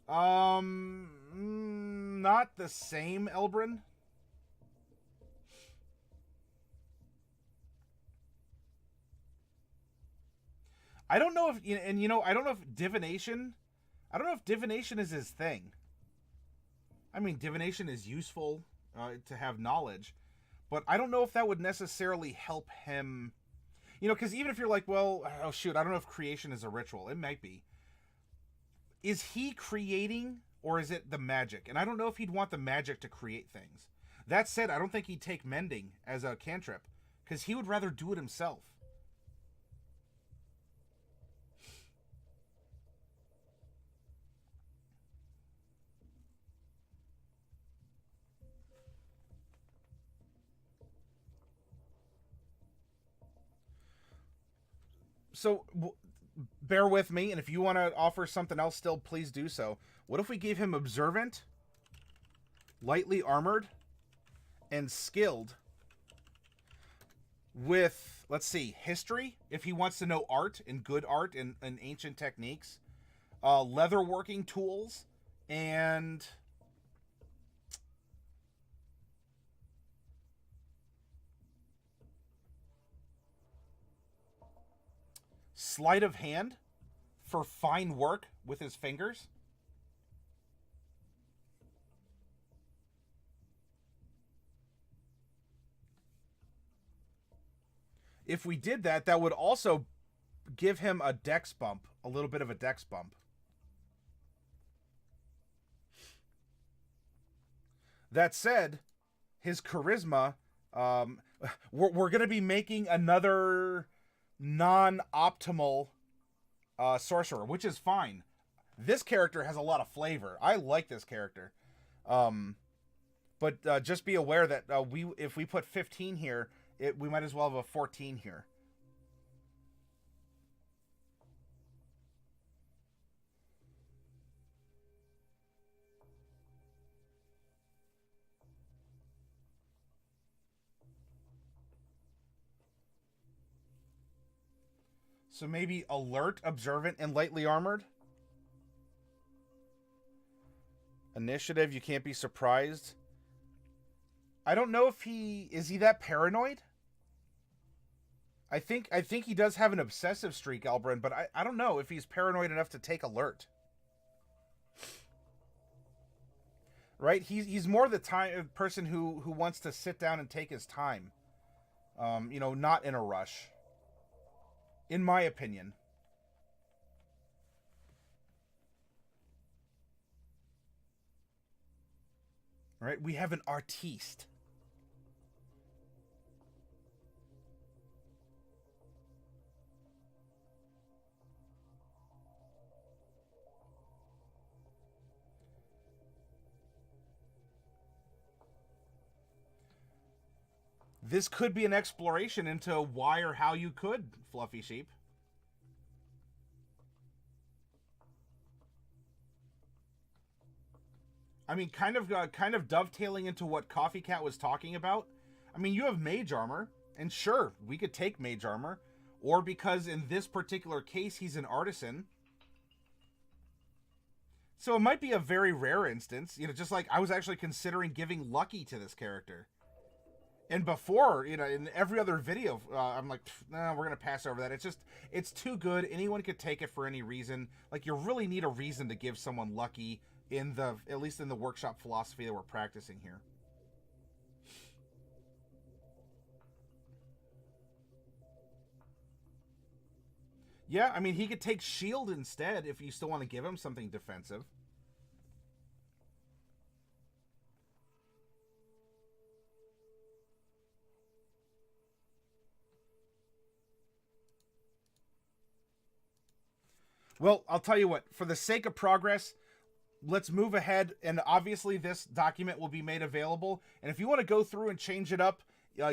Not the same, Elbrin. I don't know if, and I don't know if divination... I don't know if divination is his thing. I mean, divination is useful to have knowledge, but I don't know if that would necessarily help him. Because even if you're like, well, oh shoot, I don't know if creation is a ritual. It might be. Is he creating, or is it the magic? And I don't know if he'd want the magic to create things. That said, I don't think he'd take mending as a cantrip, because he would rather do it himself. So, bear with me, and if you want to offer something else still, please do so. What if we gave him Observant, lightly armored, and skilled with, let's see, history, if he wants to know art and good art and ancient techniques, leatherworking tools, and... sleight of hand for fine work with his fingers. If we did that, that would also give him a dex bump, a little bit of a dex bump. That said, his charisma, we're going to be making another non-optimal sorcerer, which is fine. This character has a lot of flavor. I like this character. But just be aware that if we put 15 here, we might as well have a 14 here. So maybe alert, observant, and lightly armored. Initiative, you can't be surprised. I don't know if is he that paranoid? I think he does have an obsessive streak, Elbrun, but I don't know if he's paranoid enough to take alert. Right? He's more the person who wants to sit down and take his time. Not in a rush. In my opinion. All right, we have an artiste. This could be an exploration into why or how you could, Fluffy Sheep. I mean, kind of dovetailing into what Coffee Cat was talking about. I mean, you have mage armor, and sure, we could take mage armor, or because in this particular case he's an artisan. So it might be a very rare instance, just like I was actually considering giving Lucky to this character. And before, in every other video, I'm like, nah, we're going to pass over that. It's too good. Anyone could take it for any reason. Like, you really need a reason to give someone Lucky at least in the workshop philosophy that we're practicing here. Yeah, I mean, he could take shield instead if you still want to give him something defensive. Well, I'll tell you what, for the sake of progress, let's move ahead, and obviously this document will be made available, and if you want to go through and change it up,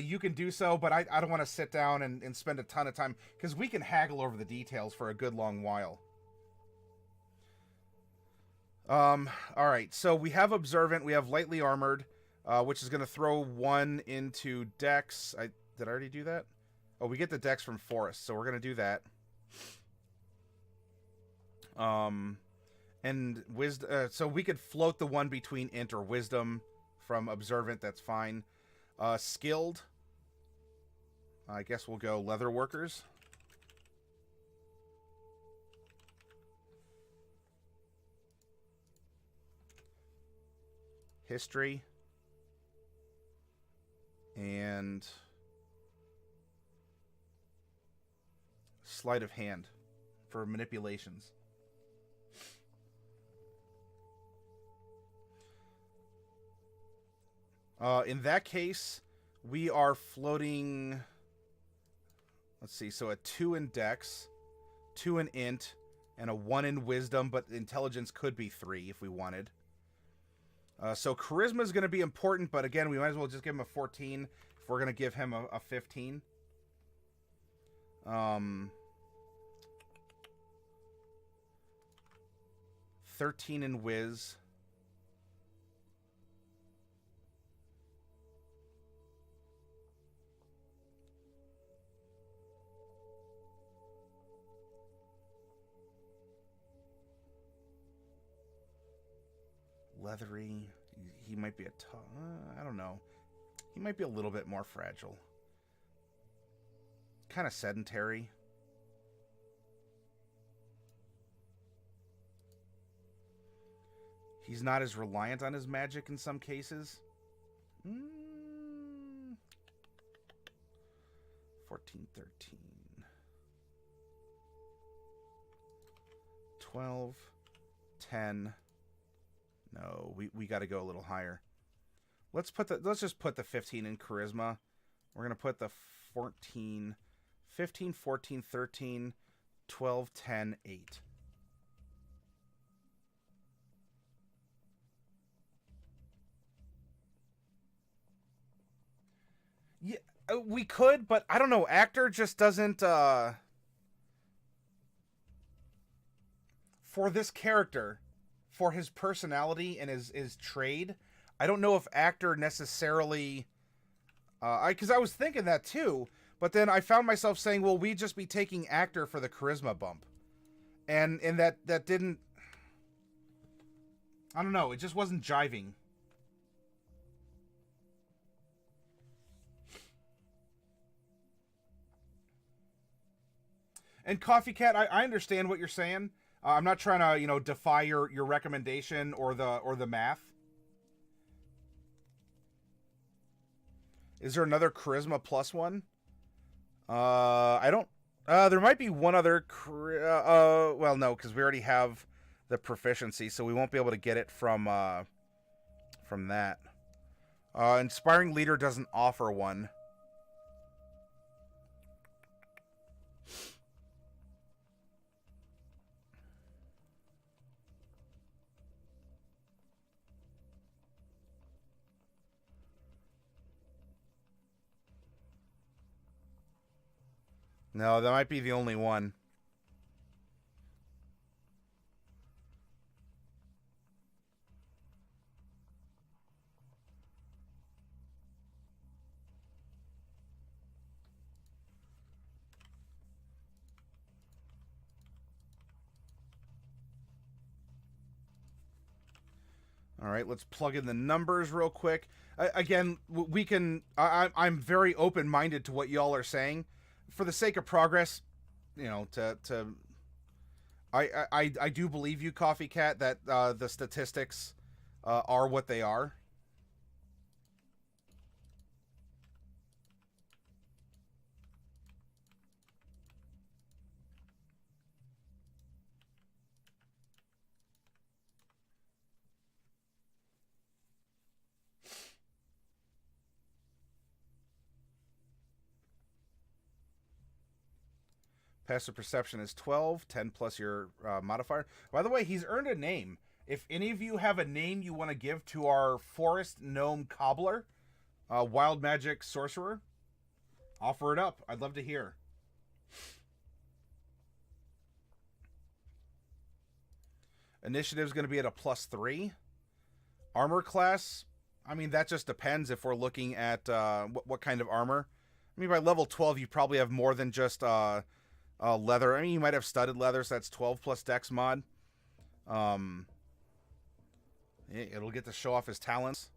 you can do so, but I don't want to sit down and spend a ton of time, because we can haggle over the details for a good long while. Alright, so we have Observant, we have Lightly Armored, which is going to throw 1 into Dex. Did I already do that? Oh, we get the Dex from Forest, so we're going to do that. And wisdom, so we could float the one between int or wisdom from observant. That's fine. Skilled. I guess we'll go leather workers. History. And sleight of hand for manipulations. In that case, we are floating, let's see, so a 2 in Dex, 2 in Int, and a 1 in Wisdom, but Intelligence could be 3 if we wanted. So Charisma is going to be important, but again, we might as well just give him a 14 if we're going to give him a 15. 13 in Wiz. Leathery. He might be I don't know. He might be a little bit more fragile. Kind of sedentary. He's not as reliant on his magic in some cases. 14, 13. 12, 10. No, we got to go a little higher. Let's just put the 15 in charisma. We're going to put the 14, 15, 14, 13, 12, 10, 8. Yeah, we could, but I don't know. Actor just doesn't for this character, for his personality and his trade, I don't know if actor necessarily because I was thinking that too, but then I found myself saying, well, we'd just be taking actor for the charisma bump. And that didn't, I don't know, it just wasn't jiving. And Coffee Cat, I understand what you're saying. I'm not trying to, defy your recommendation or the math. Is there another charisma plus one? I don't. There might be one other. Well, no, because we already have the proficiency, so we won't be able to get it from that. Inspiring Leader doesn't offer one. No, that might be the only one. All right, let's plug in the numbers real quick. Again, we can. I'm very open-minded to what y'all are saying. For the sake of progress, I do believe you, Coffee Cat, that the statistics are what they are. Passive perception is 12, 10 plus your modifier. By the way, he's earned a name. If any of you have a name you want to give to our forest gnome Cobbler, wild magic sorcerer, offer it up. I'd love to hear. Initiative's going to be at a +3. Armor class, I mean, that just depends if we're looking at what kind of armor. I mean, by level 12, you probably have more than just leather. I mean, you might have studded leather, so that's 12 plus dex mod. It'll get to show off his talents.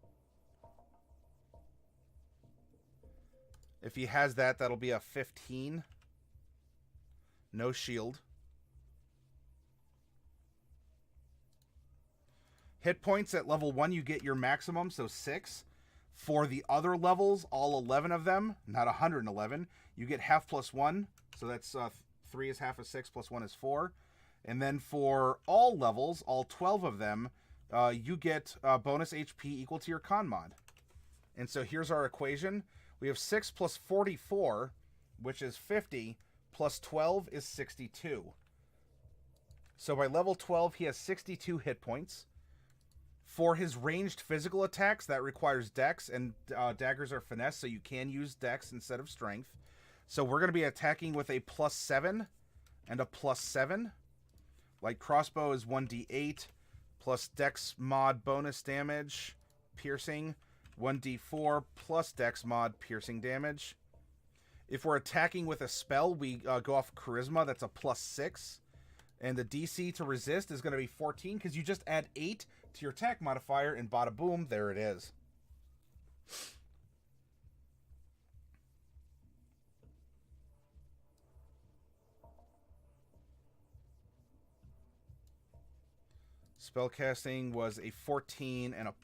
If he has that, that'll be a 15. No shield. Hit points at level 1, you get your maximum, so 6. For the other levels, all 11 of them, not 111, you get half plus 1. So that's 3 is half of 6 plus 1 is 4. And then for all levels, all 12 of them, you get bonus HP equal to your con mod. And so here's our equation. We have 6 plus 44, which is 50, plus 12 is 62. So by level 12, he has 62 hit points. For his ranged physical attacks, that requires dex, and daggers are finesse, so you can use dex instead of strength. So we're going to be attacking with a +7 and a +7. Light crossbow is 1d8, plus dex mod bonus damage, piercing, 1d4, plus dex mod piercing damage. If we're attacking with a spell, we go off charisma, that's a +6. And the DC to resist is going to be 14, because you just add 8 to your attack modifier, and bada boom, there it is. Spellcasting was a 14 and a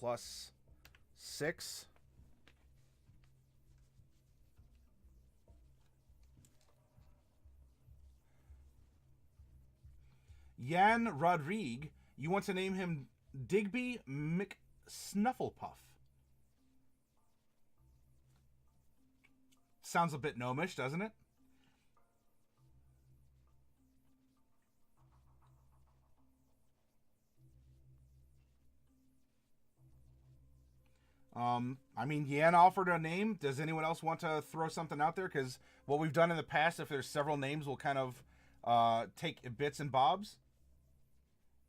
+6. Jan Rodrigue, you want to name him Digby McSnufflepuff. Sounds a bit gnomish, doesn't it? I mean, Yan offered a name. Does anyone else want to throw something out there? Because what we've done in the past, if there's several names, we'll kind of take bits and bobs.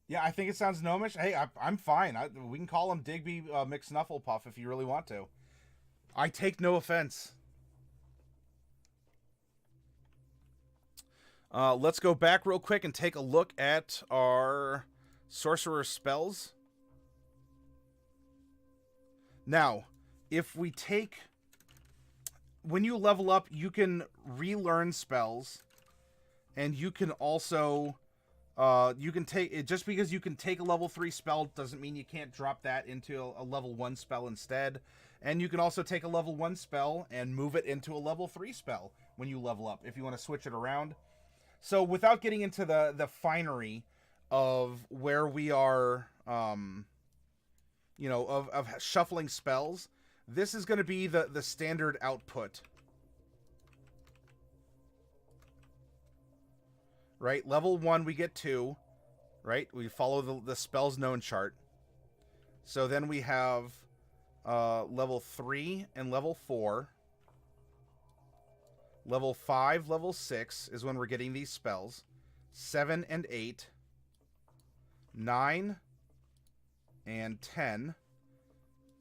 Yeah, I think it sounds gnomish. Hey, I'm fine. We can call him Digby McSnufflepuff if you really want to. I take no offense. Let's go back real quick and take a look at our sorcerer spells. Now, if we take... When you level up, you can relearn spells. And you can also... you can take... Just because you can take a level 3 spell doesn't mean you can't drop that into a level 1 spell instead. And you can also take a level 1 spell and move it into a level 3 spell when you level up, if you want to switch it around. So without getting into the finery of where we are... you know, of shuffling spells, this is going to be the standard output. Right? Level 1, we get 2. Right? We follow the spells known chart. So then we have level 3 and level 4. Level 5, level 6 is when we're getting these spells. 7 and 8. 9 and 10.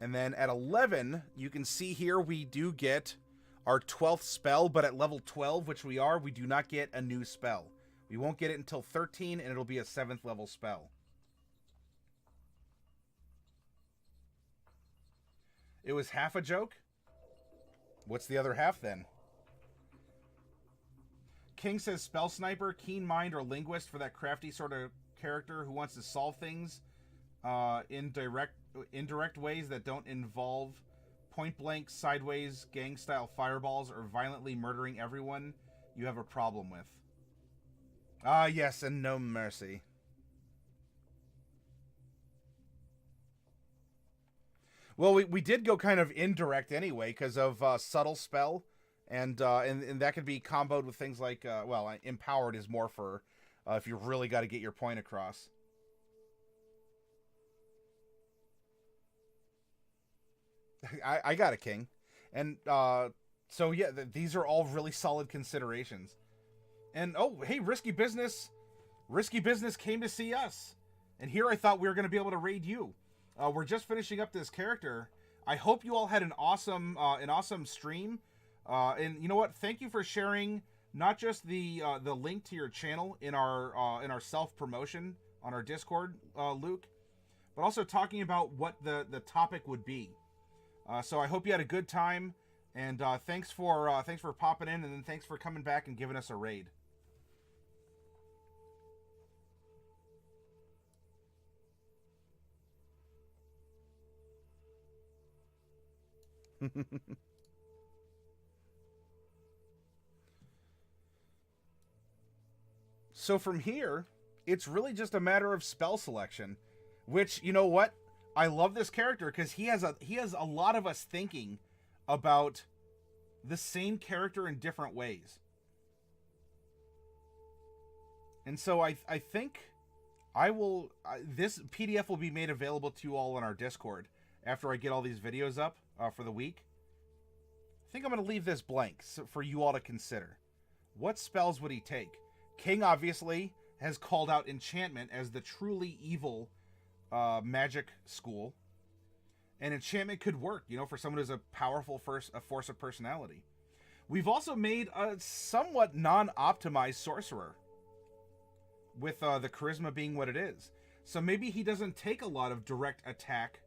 And then at 11, you can see here we do get our 12th spell, but at level 12, which we are, we do not get a new spell. We won't get it until 13, and it'll be a 7th level spell. It was half a joke? What's the other half then? King says spell sniper, keen mind, or linguist for that crafty sort of character who wants to solve things in indirect ways that don't involve point-blank, sideways, gang-style fireballs or violently murdering everyone you have a problem with. Ah, yes, and no mercy. Well, we did go kind of indirect anyway because of subtle spell, and that could be comboed with things like, well, empowered is more for if you really got to get your point across. I got it, King. And so, yeah, these are all really solid considerations. And, oh, hey, Risky Business came to see us. And here I thought we were going to be able to raid you. We're just finishing up this character. I hope you all had an awesome stream. And you know what? Thank you for sharing not just the link to your channel in our self-promotion on our Discord, Luke, but also talking about what the topic would be. So I hope you had a good time, and thanks for popping in, and then thanks for coming back and giving us a raid. So from here, it's really just a matter of spell selection, which, you know what? I love this character because he has a lot of us thinking about the same character in different ways. And so I think I will this PDF will be made available to you all on our Discord after I get all these videos up for the week. I think I'm going to leave this blank for you all to consider. What spells would he take? King obviously has called out enchantment as the truly evil magic school, and enchantment could work, you know, for someone who's a powerful force of personality. We've also made a somewhat non-optimized sorcerer, with the charisma being what it is. So maybe he doesn't take a lot of direct attack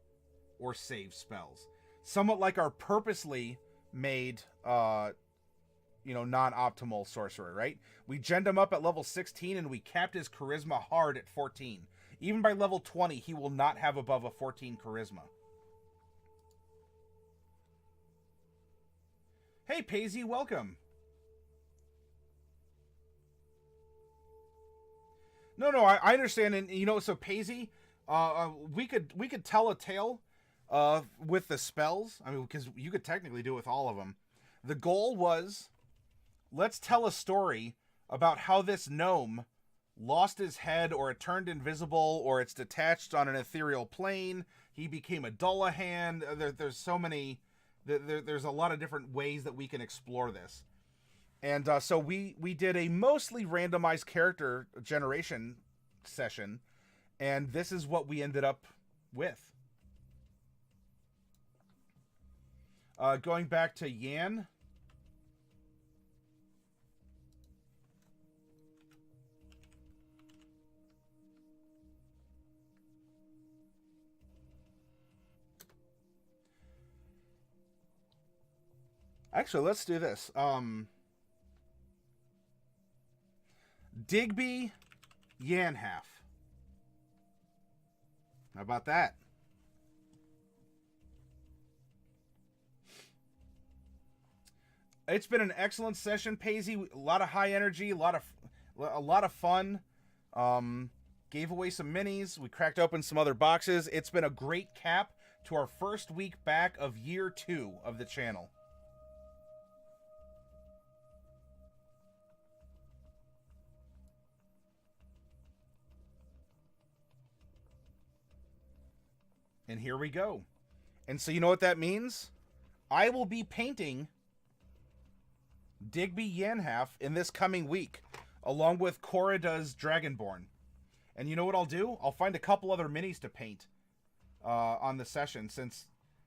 or save spells. Somewhat like our purposely made, you know, non-optimal sorcerer, right? We genned him up at level 16 and we capped his charisma hard at 14. Even by level 20, he will not have above a 14 charisma. Hey, Paisy, welcome. No, I understand, and you know, so Paisy, we could tell a tale, with the spells. I mean, because you could technically do it with all of them. The goal was, let's tell a story about how this gnome lost his head, or it turned invisible, or it's detached on an ethereal plane. He became a Dullahan. There's so many. There's a lot of different ways that we can explore this. And so we did a mostly randomized character generation session, and this is what we ended up with. Going back to Yan. Actually, let's do this. Digby Yanhalf. How about that? It's been an excellent session, Paisy. A lot of high energy, a lot of fun. Gave away some minis. We cracked open some other boxes. It's been a great cap to our first week back of year 2 of the channel. And here we go. And so you know what that means? I will be painting Digby Yanhalf in this coming week, along with Corrida's Dragonborn. And you know what I'll do? I'll find a couple other minis to paint on the session,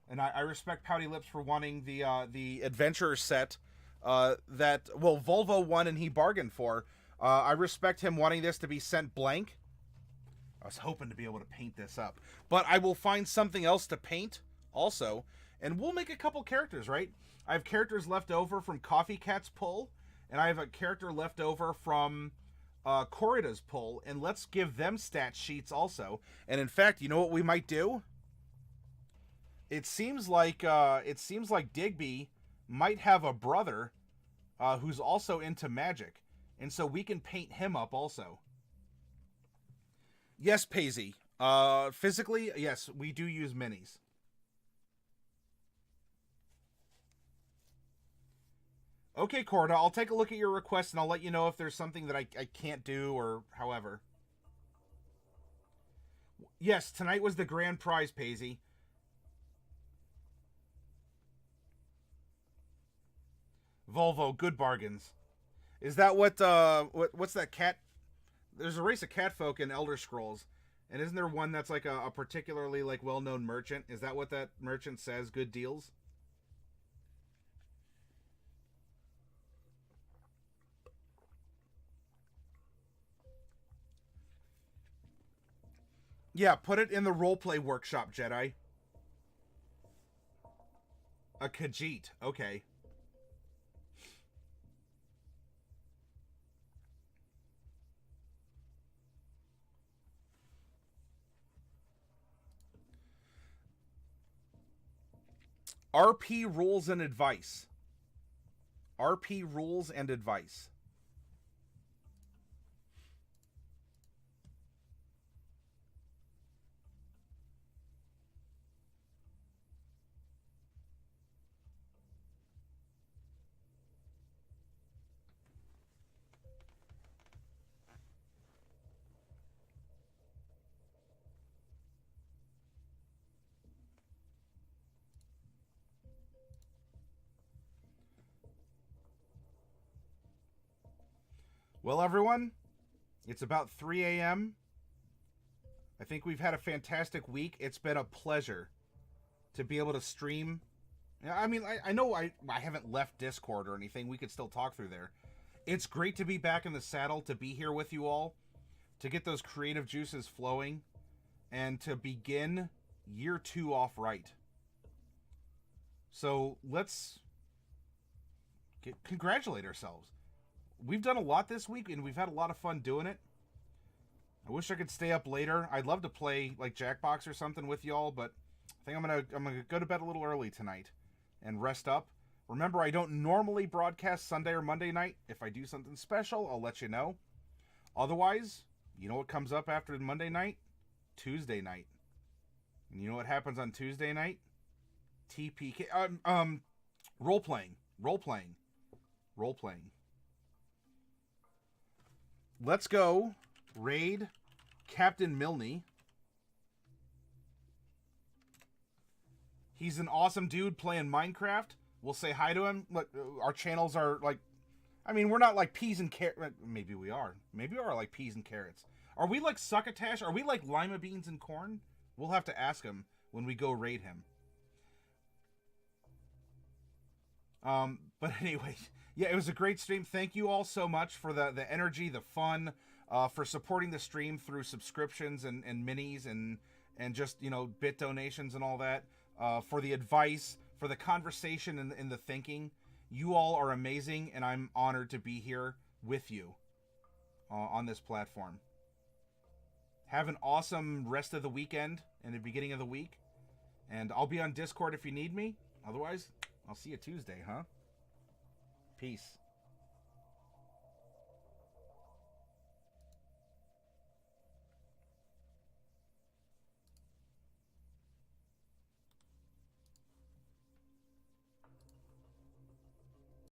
and I respect Pouty Lips for wanting the adventurer set that, well, Volvo won and he bargained for. I respect him wanting this to be sent blank. I was hoping to be able to paint this up, but I will find something else to paint also, and we'll make a couple characters, right? I have characters left over from Coffee Cat's pull, and I have a character left over from Corrida's pull, and let's give them stat sheets also. And in fact, you know what we might do? It seems like Digby might have a brother who's also into magic, and so we can paint him up also. Yes, Paisy. Physically, yes, we do use minis. Okay, Corda, I'll take a look at your request and I'll let you know if there's something that I can't do or however. Yes, tonight was the grand prize, Paisy. Volvo, good bargains. Is that what's that cat? There's a race of catfolk in Elder Scrolls, and isn't there one that's like a particularly like well-known merchant? Is that what that merchant says? Good deals? Yeah, put it in the roleplay workshop, Jedi. A Khajiit, okay. RP rules and advice. RP rules and advice. Well, everyone, it's about 3 a.m. I think we've had a fantastic week. It's been a pleasure to be able to stream. I mean, I know I haven't left Discord or anything. We could still talk through there. It's great to be back in the saddle, to be here with you all, to get those creative juices flowing, and to begin year 2 off right. So let's congratulate ourselves. We've done a lot this week, and we've had a lot of fun doing it. I wish I could stay up later. I'd love to play like Jackbox or something with y'all, but I think I'm gonna go to bed a little early tonight and rest up. Remember, I don't normally broadcast Sunday or Monday night. If I do something special, I'll let you know. Otherwise, You know what comes up after Monday night? Tuesday night. And you know what happens on Tuesday night? TPK. Role playing. Let's go raid Captain Milne. He's an awesome dude playing Minecraft. We'll say hi to him. Look, our channels are like, I mean, we're not like peas and carrots. Maybe we are. Maybe we are like peas and carrots. Are we like succotash? Are we like lima beans and corn? We'll have to ask him when we go raid him. But anyway, yeah, it was a great stream. Thank you all so much for the energy, the fun, for supporting the stream through subscriptions and minis and just, you know, bit donations and all that, for the advice, for the conversation and the thinking. You all are amazing, and I'm honored to be here with you on this platform. Have an awesome rest of the weekend and the beginning of the week. And I'll be on Discord if you need me. Otherwise, I'll see you Tuesday, huh? Peace.